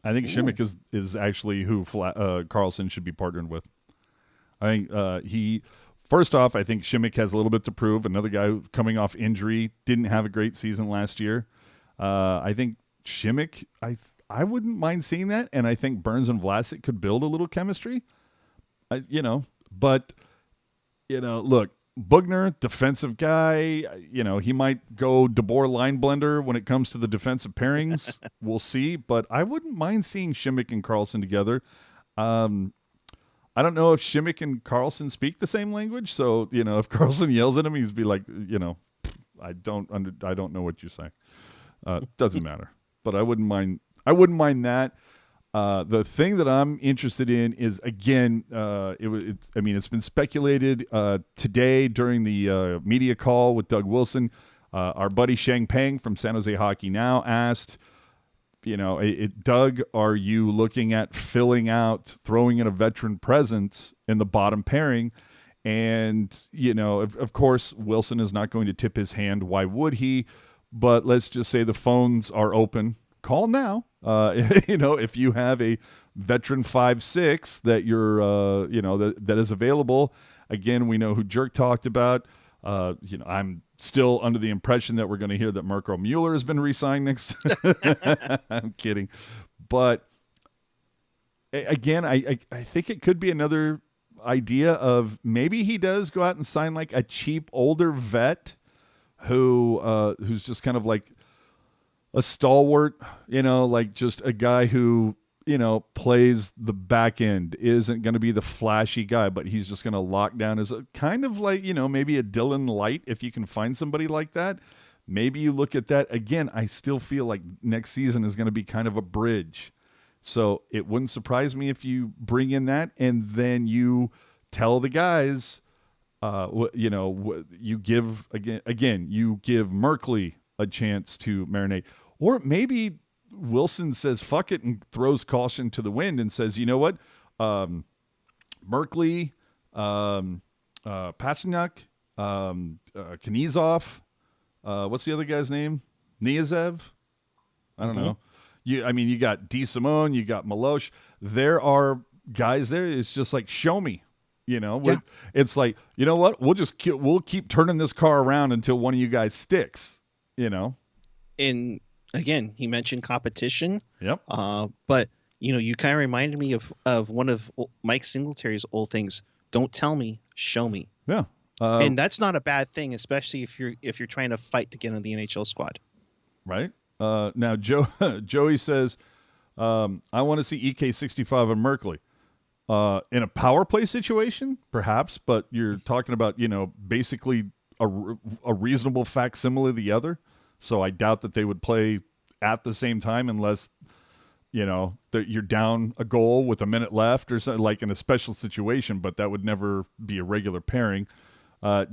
I think Šimik is actually who Karlsson should be partnered with. I think first off, I think Šimik has a little bit to prove. Another guy coming off injury, didn't have a great season last year. I think Šimik, I wouldn't mind seeing that, and I think Burns and Vlasic could build a little chemistry. But look, Bugner, defensive guy, he might go DeBoer line blender when it comes to the defensive pairings. We'll see, but I wouldn't mind seeing Šimik and Karlsson together. I don't know if Šimik and Karlsson speak the same language, so if Karlsson yells at him, he'd be like, I don't know what you're saying. Doesn't matter, but I wouldn't mind that. The thing that I'm interested in is, again, it's been speculated today during the media call with Doug Wilson. Our buddy Shang Peng from San Jose Hockey Now asked, Doug, are you looking at throwing in a veteran presence in the bottom pairing? And, of course, Wilson is not going to tip his hand. Why would he? But let's just say the phones are open. Call now. If you have a veteran 5'6" that you're, that is available. Again, we know who Jerk talked about. I'm still under the impression that we're going to hear that Marco Mueller has been re-signed next. I'm kidding. But again, I think it could be another idea of maybe he does go out and sign like a cheap older vet who's just kind of like a stalwart, like just a guy who, plays the back end, isn't going to be the flashy guy, but he's just going to lock down as a kind of like, maybe a Dylan Light. If you can find somebody like that, maybe you look at that. Again, I still feel like next season is going to be kind of a bridge. So it wouldn't surprise me if you bring in that and then you tell the guys, you give you give Merkley a chance to marinate. Or maybe Wilson says fuck it and throws caution to the wind and says, you know what, Merkley, Pasternak, Knizov, what's the other guy's name? Niazev? I don't know. You got D. Simone, you got Malosh. There are guys there. It's just like, show me. It's like, you know what? We'll keep turning this car around until one of you guys sticks. And again, he mentioned competition. Yep. But you kind of reminded me of one of Mike Singletary's old things. Don't tell me, show me. Yeah. And that's not a bad thing, especially if you're trying to fight to get into the NHL squad. Right. Now Joey says, I want to see EK65 and Merkley. In a power play situation, perhaps, but you're talking about, basically a reasonable facsimile of the other. So I doubt that they would play at the same time unless, that you're down a goal with a minute left or something, like in a special situation, but that would never be a regular pairing.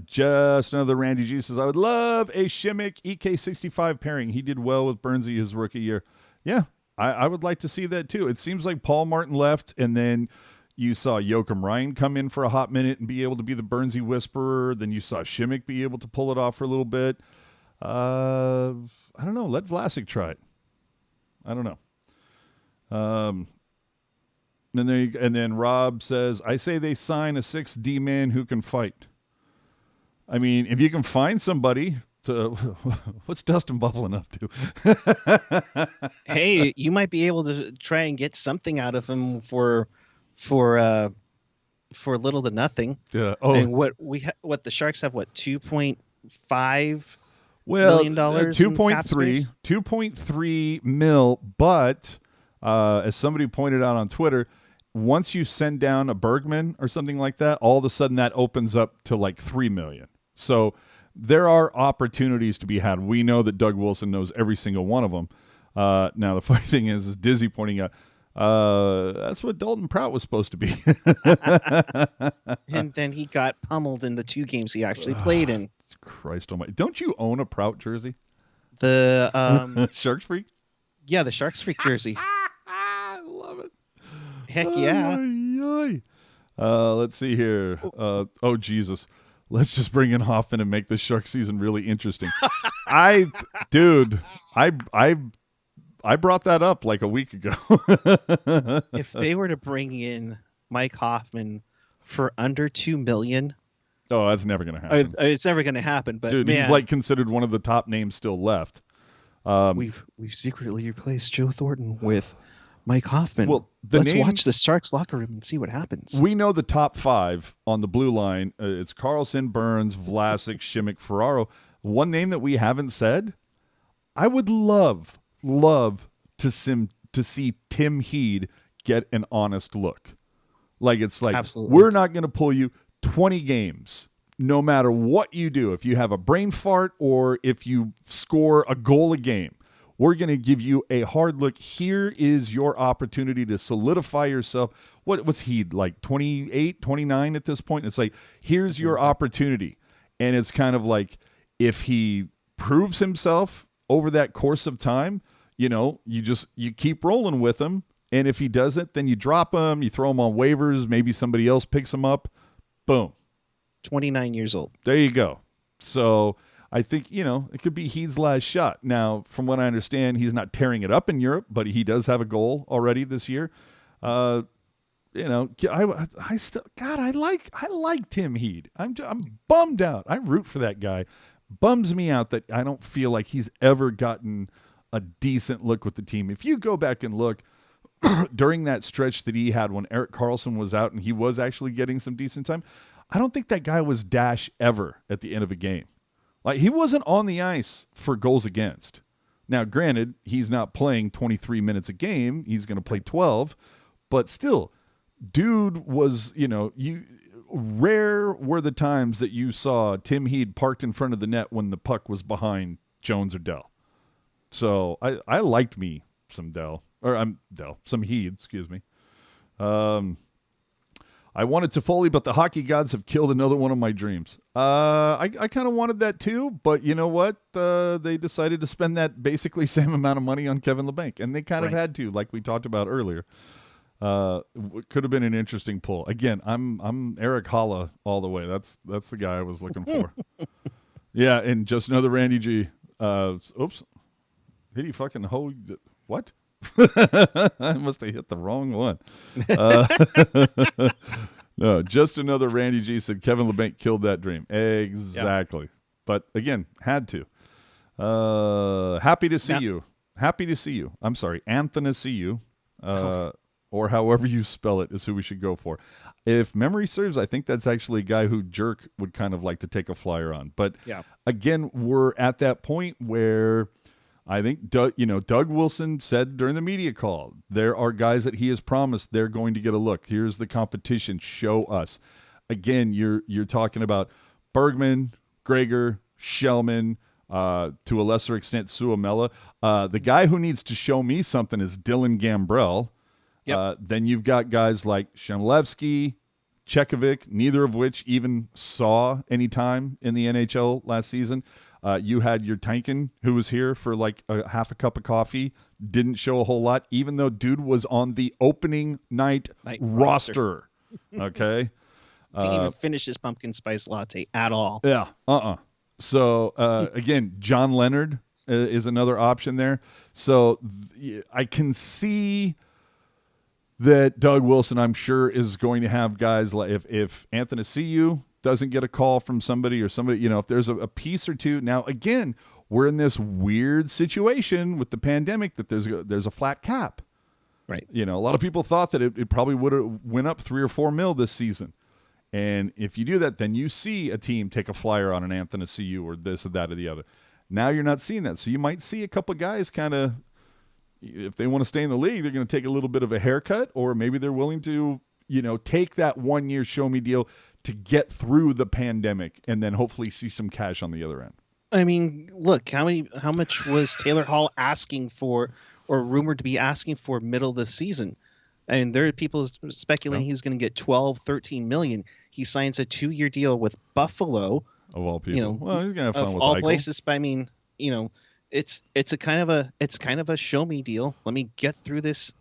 Just another Randy G says, I would love a Shimmick EK65 pairing. He did well with Bernsey his rookie year. Yeah, I would like to see that too. It seems like Paul Martin left, and then you saw Joachim Ryan come in for a hot minute and be able to be the Bernsey whisperer. Then you saw Shimmick be able to pull it off for a little bit. I don't know. Let Vlasic try it. I don't know. And then Rob says, I say they sign a 6D man who can fight. I mean, if you can find somebody to, what's Dustin Bufflin up to? Hey, you might be able to try and get something out of him for little to nothing. Yeah. Oh, and what the Sharks have, what, $2.5 million? 2.3 mil. But as somebody pointed out on Twitter, once you send down a Bergman or something like that, all of a sudden that opens up to like $3 million. So there are opportunities to be had. We know that Doug Wilson knows every single one of them. Now the funny thing is Dizzy pointing out, that's what Dalton Prout was supposed to be. And then he got pummeled in the 2 games he actually played in. Christ almighty. Don't you own a Prout jersey? The Sharks Freak? Yeah, the Sharks Freak jersey. I love it. Heck yeah. Let's see here. Oh, Jesus. Let's just bring in Hoffman and make this Shark season really interesting. I brought that up like a week ago. If they were to bring in Mike Hoffman for under $2 million, oh, that's never going to happen. It's never going to happen. But dude, man, he's like considered one of the top names still left. We've secretly replaced Joe Thornton with Mike Hoffman. Well, let's watch the Sharks locker room and see what happens. We know the top 5 on the blue line. It's Carlson, Burns, Vlasic, Shimmick, Ferraro. One name that we haven't said, I would love to see Tim Heed get an honest look. Like, it's like, absolutely, we're not going to pull you 20 games, no matter what you do. If you have a brain fart or if you score a goal a game, we're going to give you a hard look. Here is your opportunity to solidify yourself. What's Heed, like 28, 29 at this point? It's like, here's your opportunity. And it's kind of like, if he proves himself over that course of time, you keep rolling with him. And if he doesn't, then you drop him, you throw him on waivers, maybe somebody else picks him up. Boom. 29 years old. There you go. So I think, it could be Heed's last shot. Now, from what I understand, he's not tearing it up in Europe, but he does have a goal already this year. I still, God, I like Tim Heed. I'm bummed out. I root for that guy. Bums me out that I don't feel like he's ever gotten a decent look with the team. If you go back and look during that stretch that he had when Erik Karlsson was out and he was actually getting some decent time, I don't think that guy was dash ever at the end of a game. Like, he wasn't on the ice for goals against. Now, granted, he's not playing 23 minutes a game. He's going to play 12, but still, dude was, rare were the times that you saw Tim Heed parked in front of the net when the puck was behind Jones or Dell. So I liked me some some Heed, excuse me. I wanted Toffoli, but the hockey gods have killed another one of my dreams. I kind of wanted that too, but you know what? They decided to spend that basically same amount of money on Kevin Labanc, and they kind of had to, like we talked about earlier. Could have been an interesting pull. Again, I'm Eric Holla all the way. That's the guy I was looking for. Yeah, and just another Randy G. Oops. Did he fucking hold what? I must have hit the wrong one. No, just another Randy G said Kevin Labanc killed that dream. Exactly. Yep. But again, had to. Happy to see you. Happy to see you. I'm sorry, Anthony or however you spell it is who we should go for. If memory serves, I think that's actually a guy who Jerk would kind of like to take a flyer on. But again, we're at that point where I think Doug Wilson said during the media call, there are guys that he has promised they're going to get a look. Here's the competition. Show us. Again, you're talking about Bergman, Gregor, Shellman, to a lesser extent, Suomela. The guy who needs to show me something is Dylan Gambrell. Yep. Then you've got guys like Shamlevsky, Chekovic, neither of which even saw any time in the NHL last season. You had your Tankin, who was here for like half a cup of coffee, didn't show a whole lot, even though dude was on the opening night roster. Okay. Didn't even finish his pumpkin spice latte at all. Yeah. So, again, John Leonard is another option there. So I can see that Doug Wilson, I'm sure, is going to have guys like if Anthony Ciu doesn't get a call from somebody or somebody, if there's a piece or two. Now, again, we're in this weird situation with the pandemic that there's a flat cap. Right. A lot of people thought that it probably would have went up $3 or $4 million this season. And if you do that, then you see a team take a flyer on an Anthony Ciu or this or that or the other. Now you're not seeing that. So you might see a couple guys kind of, if they want to stay in the league, they're going to take a little bit of a haircut, or maybe they're willing to, take that 1 year show me deal to get through the pandemic and then hopefully see some cash on the other end. I mean, look, how much was Taylor Hall asking for, or rumored to be asking for, middle of the season? I mean, there are people speculating he's going to get 12, 13 million. He signs a 2-year deal with Buffalo. Of all people. Well, he's going to have fun with all Eichel. Places. But I mean, it's a kind of a show me deal. Let me get through this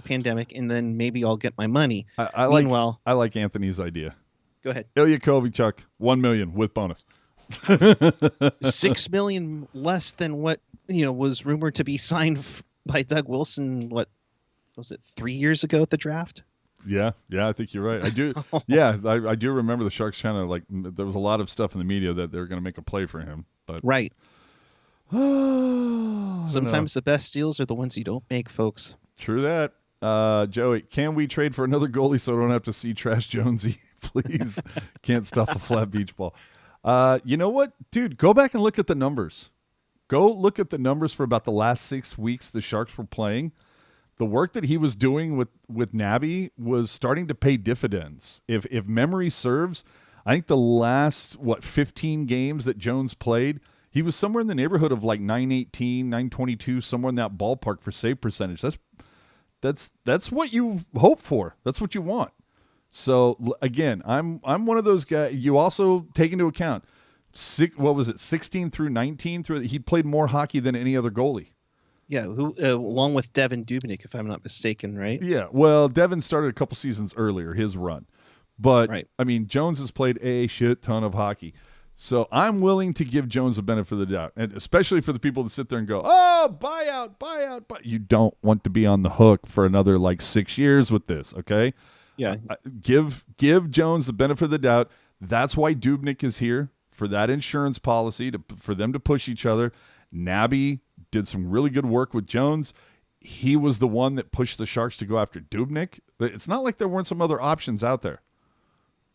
pandemic, and then maybe I'll get my money. I like Anthony's idea. Go ahead. Ilya Kovalchuk, $1 million with bonus. $6 million less than what was rumored to be signed by Doug Wilson. What was it, 3 years ago at the draft? Yeah, I think you're right. I do. Yeah, I do remember the Sharks kind of there was a lot of stuff in the media that they were going to make a play for him, but right. Sometimes the best deals are the ones you don't make, folks. True that. Joey, can we trade for another goalie so I don't have to see Trash Jonesy? Please. Can't stop the flat beach ball. You know what, dude? Go back and look at the numbers. Go look at the numbers for about the last 6 weeks the Sharks were playing. The work that he was doing with Nabby was starting to pay dividends. If memory serves, I think the last 15 games that Jones played, he was somewhere in the neighborhood of like 918, 922, somewhere in that ballpark for save percentage. That's what you hope for. That's what you want. So again, I'm one of those guys. You also take into account 16 through 19 he played more hockey than any other goalie. Yeah, who along with Devin Dubnyk, if I'm not mistaken, right? Yeah, well, Devin started a couple seasons earlier, his run. But Right. I mean, Jones has played a shit ton of hockey. So I'm willing to give Jones the benefit of the doubt, and especially for the people that sit there and go, "Oh, buyout, buyout." But you don't want to be on the hook for another like 6 years with this, okay? Yeah. Give Jones the benefit of the doubt. That's why Dubnyk is here, for that insurance policy, for them to push each other. Nabby did some really good work with Jones. He was the one that pushed the Sharks to go after Dubnyk. It's not like there weren't some other options out there.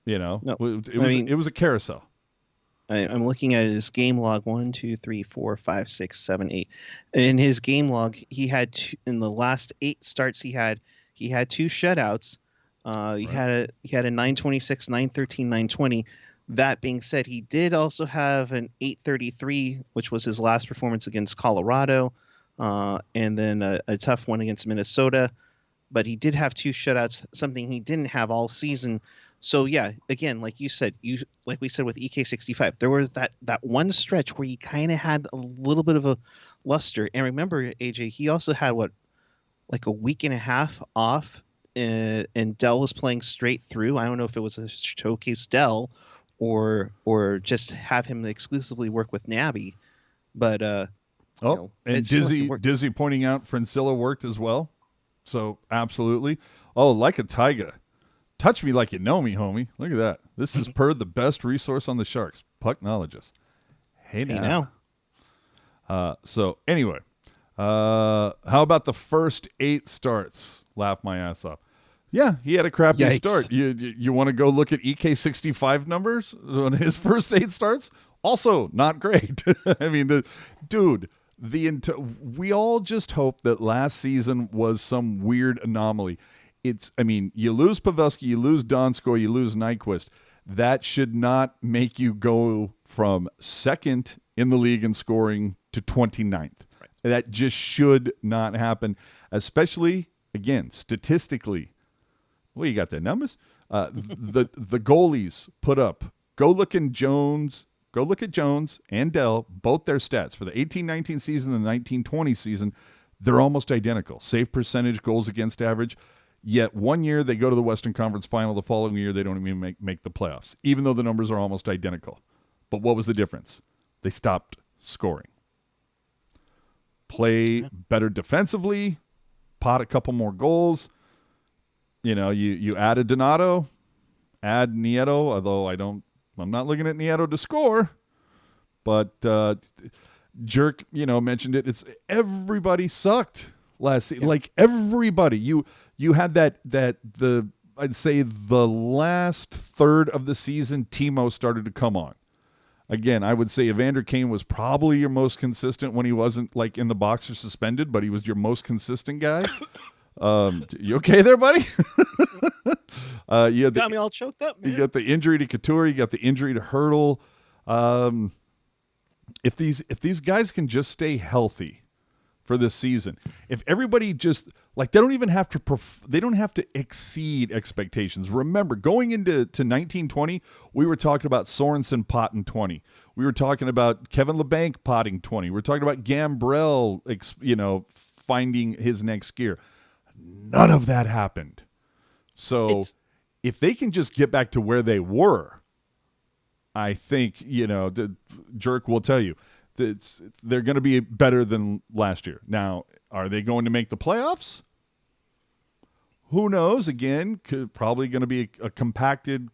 You know, No. it was a carousel. I'm looking at his game log 1, 2, 3, 4, 5, 6, 7, 8. In his game log, he had in the last 8 starts he had 2 shutouts. He had a 926, 913, 920. That being said, he did also have an 833, which was his last performance against Colorado, and then a tough one against Minnesota. But he did have 2 shutouts, something he didn't have all season. So yeah, again, like you said, like we said with EK65, there was that one stretch where he kind of had a little bit of a luster. And remember, AJ, he also had like a week and a half off, and Dell was playing straight through. I don't know if it was a showcase Dell or just have him exclusively work with Nabby, but and Dizzy pointing out Francilla worked as well, so absolutely. Oh, like a tiger. Touch me like you know me, homie. Look at that. This is per the best resource on the Sharks, Pucknologist. Hey now. So anyway, how about the first 8 starts? Laugh my ass off. Yeah, he had a crappy start. You want to go look at EK65 numbers on his first 8 starts? Also not great. I mean, dude, we all just hope that last season was some weird anomaly. You lose Pavelski, you lose Donskoy, you lose Nyquist. That should not make you go from second in the league in scoring to 29th. Right. That just should not happen, especially, again, statistically. Well, you got the numbers. The goalies put up. Go look at Jones and Dell, both their stats for the 18-19 season and the 19-20 season. They're almost identical. Save percentage, goals against average. Yet one year they go to the Western Conference Final. The following year they don't even make the playoffs, even though the numbers are almost identical. But what was the difference? They stopped scoring. Play better defensively, pot a couple more goals. You know, you added Donato, add Nieto, although I'm not looking at Nieto to score. But Jerk, mentioned it. It's everybody sucked last season. Like everybody. You had I'd say the last third of the season, Timo started to come on. Again, I would say Evander Kane was probably your most consistent when he wasn't like in the box or suspended, but he was your most consistent guy. You okay there, buddy? You got me all choked up, man. You got the injury to Couture, you got the injury to Hurdle. If these guys can just stay healthy for this season, if everybody just they don't even have to exceed expectations. Remember, going into 1920, we were talking about Sorensen potting 20. We were talking about Kevin LeBanc potting 20. We were talking about Gambrell, finding his next gear. None of that happened. So if they can just get back to where they were, I think, the Jerk will tell you that they're going to be better than last year. Now, are they going to make the playoffs? Who knows? Again, probably going to be a compacted,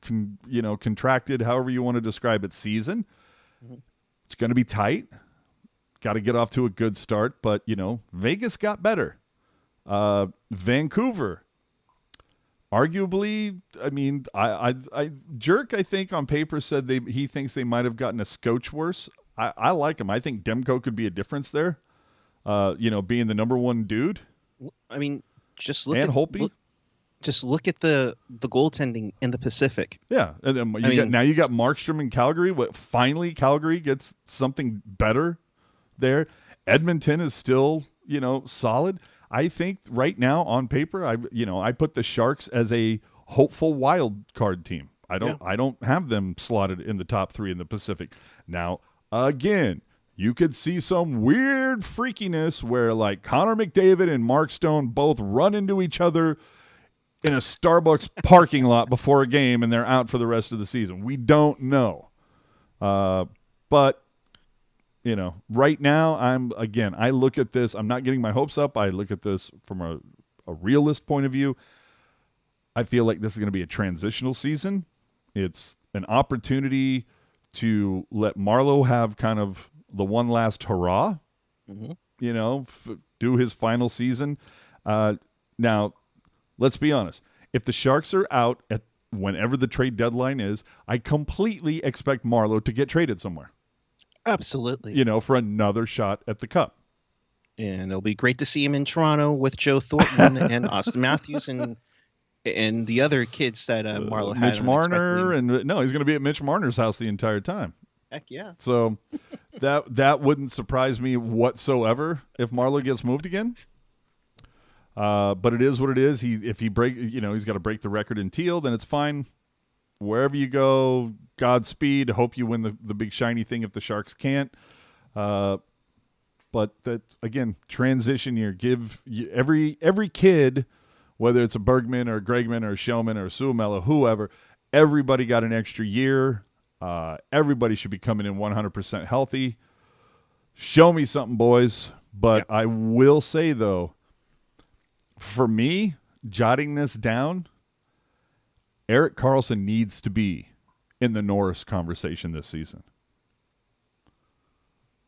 contracted, however you want to describe it, season. Mm-hmm. It's going to be tight. Got to get off to a good start, but, Vegas got better. Vancouver, arguably, I mean, Jerk, I think on paper said he thinks they might have gotten a scotch worse. I like him. I think Demko could be a difference there. Being the number one dude. I mean, just look at Holtby. Just look at the goaltending in the Pacific. Yeah, and then you got Markstrom in Calgary. Finally Calgary gets something better there. Edmonton is still solid. I think right now on paper, I put the Sharks as a hopeful wild card team. I don't have them slotted in the top 3 in the Pacific. Now, again, you could see some weird freakiness where like Connor McDavid and Mark Stone both run into each other in a Starbucks parking lot before a game and they're out for the rest of the season. We don't know. But, right now, I look at this. I'm not getting my hopes up. I look at this from a realist point of view. I feel like this is going to be a transitional season. It's an opportunity to let Marleau have kind of the one last hurrah, do his final season. Now, let's be honest. If the Sharks are out at whenever the trade deadline is, I completely expect Marleau to get traded somewhere. Absolutely. For another shot at the Cup. And it'll be great to see him in Toronto with Joe Thornton and Austin Matthews and the other kids that Marleau had. Mitch Marner, he's going to be at Mitch Marner's house the entire time. Heck yeah. So that wouldn't surprise me whatsoever if Marleau gets moved again. But it is what it is. If he he's got to break the record in Teal, then it's fine. Wherever you go, Godspeed. Hope you win the big shiny thing if the Sharks can't. But that, again, transition year. Give every kid, whether it's a Bergman or a Gregman or a Shellman or a Suomela, whoever, everybody got an extra year. Everybody should be coming in 100% healthy. Show me something, boys. But I will say, though, for me, jotting this down, Erik Karlsson needs to be in the Norris conversation this season.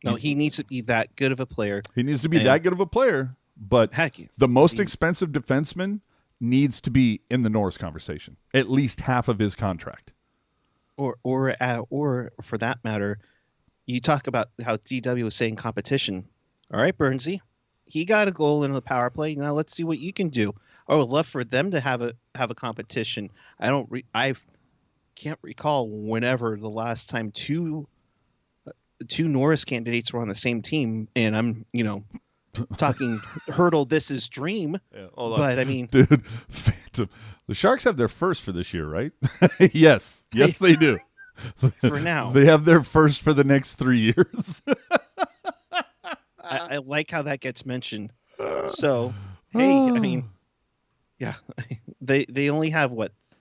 No, he needs to be that good of a player. He needs to be that good of a player, but the most expensive defenseman needs to be in the Norris conversation, at least half of his contract. Or for that matter, you talk about how DW was saying competition. All right, Bernsey, he got a goal in the power play. Now let's see what you can do. I would love for them to have a competition. I can't recall whenever the last time two Norris candidates were on the same team, and I'm talking hurdle. This is dream, but I mean, dude, Phantom. The Sharks have their first for this year, right? yes, they do. For now, they have their first for the next 3 years. I like how that gets mentioned. So, hey, I mean, yeah, they only have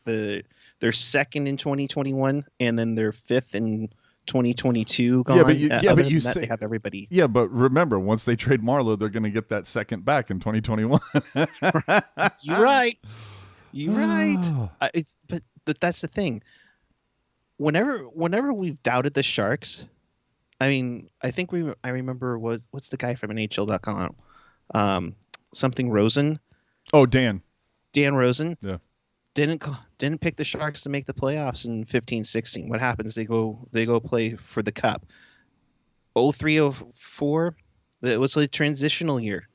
their second in 2021, and then their fifth in 2022 gone. But you say they have everybody. Yeah, but remember, once they trade Marleau, they're going to get that second back in 2021. You're right. But that's the thing. Whenever we've doubted the Sharks, I mean, I remember what's the guy from NHL.com, something Rosen. Oh, Dan Rosen. Yeah. Didn't pick the Sharks to make the playoffs in 15-16. What happens? They go play for the Cup. 03-04, it was a transitional year.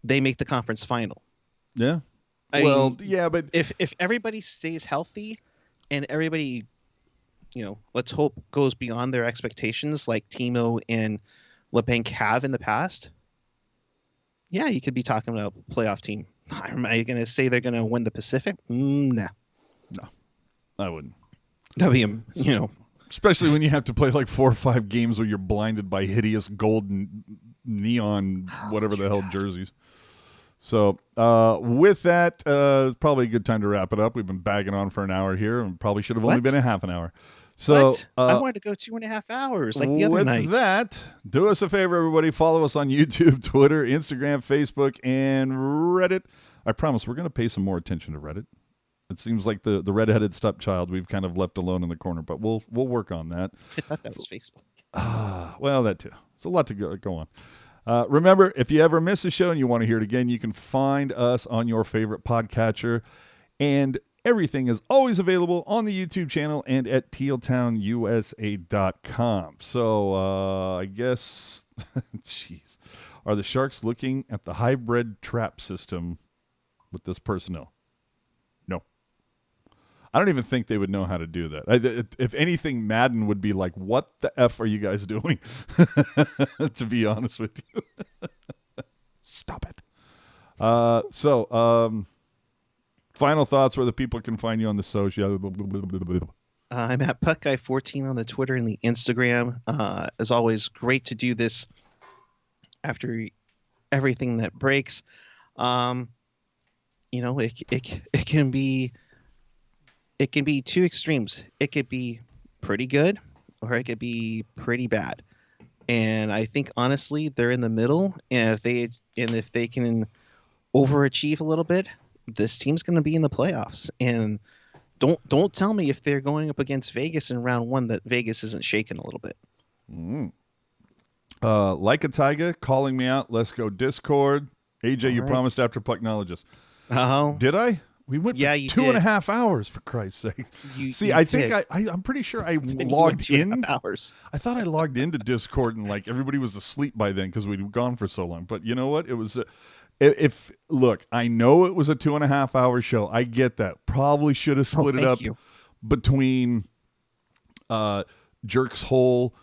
They make the conference final. Yeah. But if everybody stays healthy and everybody, let's hope goes beyond their expectations like Timo and LeBanc have in the past, yeah, you could be talking about a playoff team. Am I going to say they're going to win the Pacific? No, I wouldn't. That'd be, especially when you have to play like 4 or 5 games where you're blinded by hideous gold and neon, whatever the hell jerseys. So with that, probably a good time to wrap it up. We've been bagging on for an hour here, and probably should have only been a half an hour. So I wanted to go 2.5 hours like the other night. With that, do us a favor, everybody. Follow us on YouTube, Twitter, Instagram, Facebook, and Reddit. I promise we're going to pay some more attention to Reddit. It seems like the redheaded stepchild we've kind of left alone in the corner, but we'll work on that. I thought that was Facebook. Well, that too. It's a lot to go on. Remember, if you ever miss a show and you want to hear it again, you can find us on your favorite podcatcher. And everything is always available on the YouTube channel and at TealTownUSA.com. So I guess, jeez, are the Sharks looking at the hybrid trap system with this personnel? No. I don't even think they would know how to do that. If anything, Madden would be like, what the F are you guys doing? To be honest with you. Stop it. Final thoughts where the people can find you on the social. I'm at PuckGuy14 on the Twitter and the Instagram. As always, great to do this after everything that breaks. it can be two extremes. It could be pretty good, or it could be pretty bad. And I think honestly they're in the middle. And if they can overachieve a little bit, this team's going to be in the playoffs. And don't tell me if they're going up against Vegas in round one that Vegas isn't shaking a little bit. Like a Tiger calling me out. Let's go Discord. AJ, All you right. promised after Pucknologist. Oh, Did I? We went for you 2.5 hours, for Christ's sake. See, I think I'm pretty sure I logged in. Hours. I thought I logged into Discord and like everybody was asleep by then because we'd gone for so long. But you know what? It was look, I know it was a 2.5 hour show. I get that. Probably should have split it up between Jerk's whole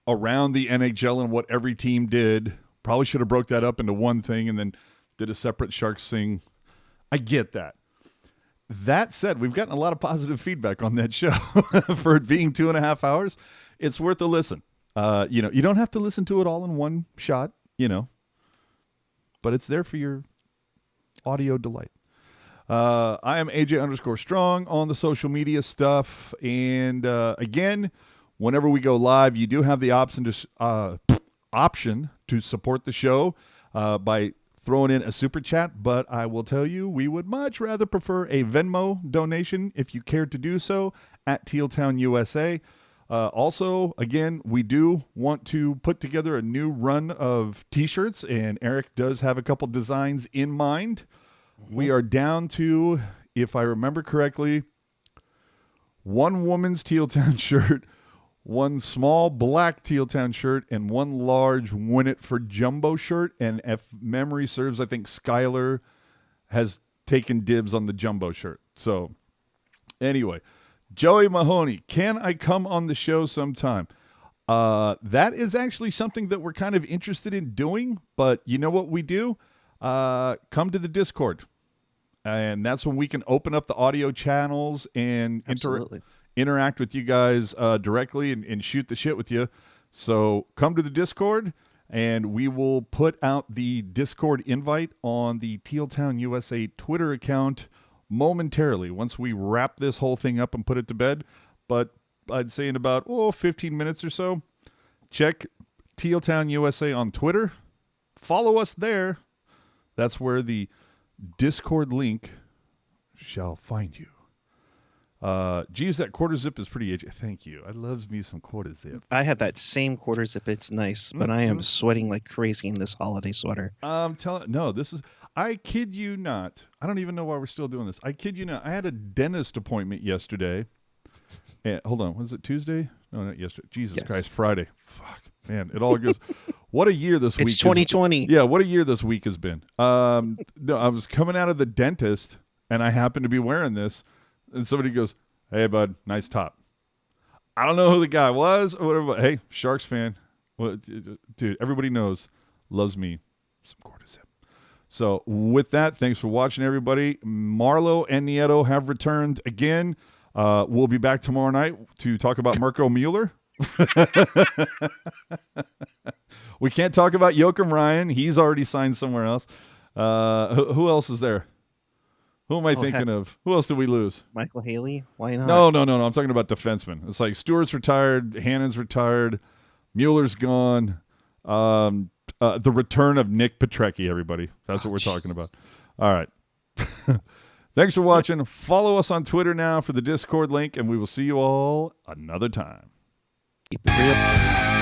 around the NHL and what every team did. Probably should have broke that up into one thing and then did a separate Sharks thing. I get that. That said, we've gotten a lot of positive feedback on that show for it being 2.5 hours. It's worth a listen. You don't have to listen to it all in one shot, but it's there for your audio delight. I am AJ_strong on the social media stuff. And again, whenever we go live, you do have the option to support the show by throwing in a super chat, but I will tell you, we would much rather prefer a Venmo donation if you care to do so at TealTownUSA. Also, again, we do want to put together a new run of t-shirts, and Eric does have a couple designs in mind. We are down to, if I remember correctly, one woman's TealTown shirt, one small black TealTown shirt, and one large Win It for Jumbo shirt. And if memory serves, I think Skylar has taken dibs on the Jumbo shirt. So anyway, Joey Mahoney, can I come on the show sometime? That is actually something that we're kind of interested in doing, but you know what we do? Come to the Discord. And that's when we can open up the audio channels and interact with you guys directly and shoot the shit with you. So come to the Discord, and we will put out the Discord invite on the TealTownUSA Twitter account momentarily once we wrap this whole thing up and put it to bed. But I'd say in about 15 minutes or so, check TealTownUSA on Twitter. Follow us there. That's where the Discord link shall find you. Geez, that quarter zip is pretty edgy. Thank you. I loves me some quarter zip. I had that same quarter zip. It's nice, but I am sweating like crazy in this holiday sweater. I kid you not. I don't even know why we're still doing this. I kid you not. I had a dentist appointment yesterday. And, hold on. Was it Tuesday? No, not yesterday. Jesus Christ, Friday. Fuck, man. It all goes. What a year this week. It's 2020. Yeah, what a year this week has been. No, I was coming out of the dentist, and I happened to be wearing this. And somebody goes, "Hey, bud, nice top." I don't know who the guy was or whatever, but hey, Sharks fan. Well, dude, everybody loves me some quarter zip. So with that, thanks for watching, everybody. Marleau and Nieto have returned again. We'll be back tomorrow night to talk about Marco Mueller. We can't talk about Joakim Ryan. He's already signed somewhere else. Who else is there? Who am I thinking of? Who else did we lose? Michael Haley? Why not? No. I'm talking about defensemen. It's like Stewart's retired, Hannon's retired, Mueller's gone. The return of Nick Petrecki, everybody. That's what we're talking about. All right. Thanks for watching. Follow us on Twitter now for the Discord link, and we will see you all another time. Keep it real.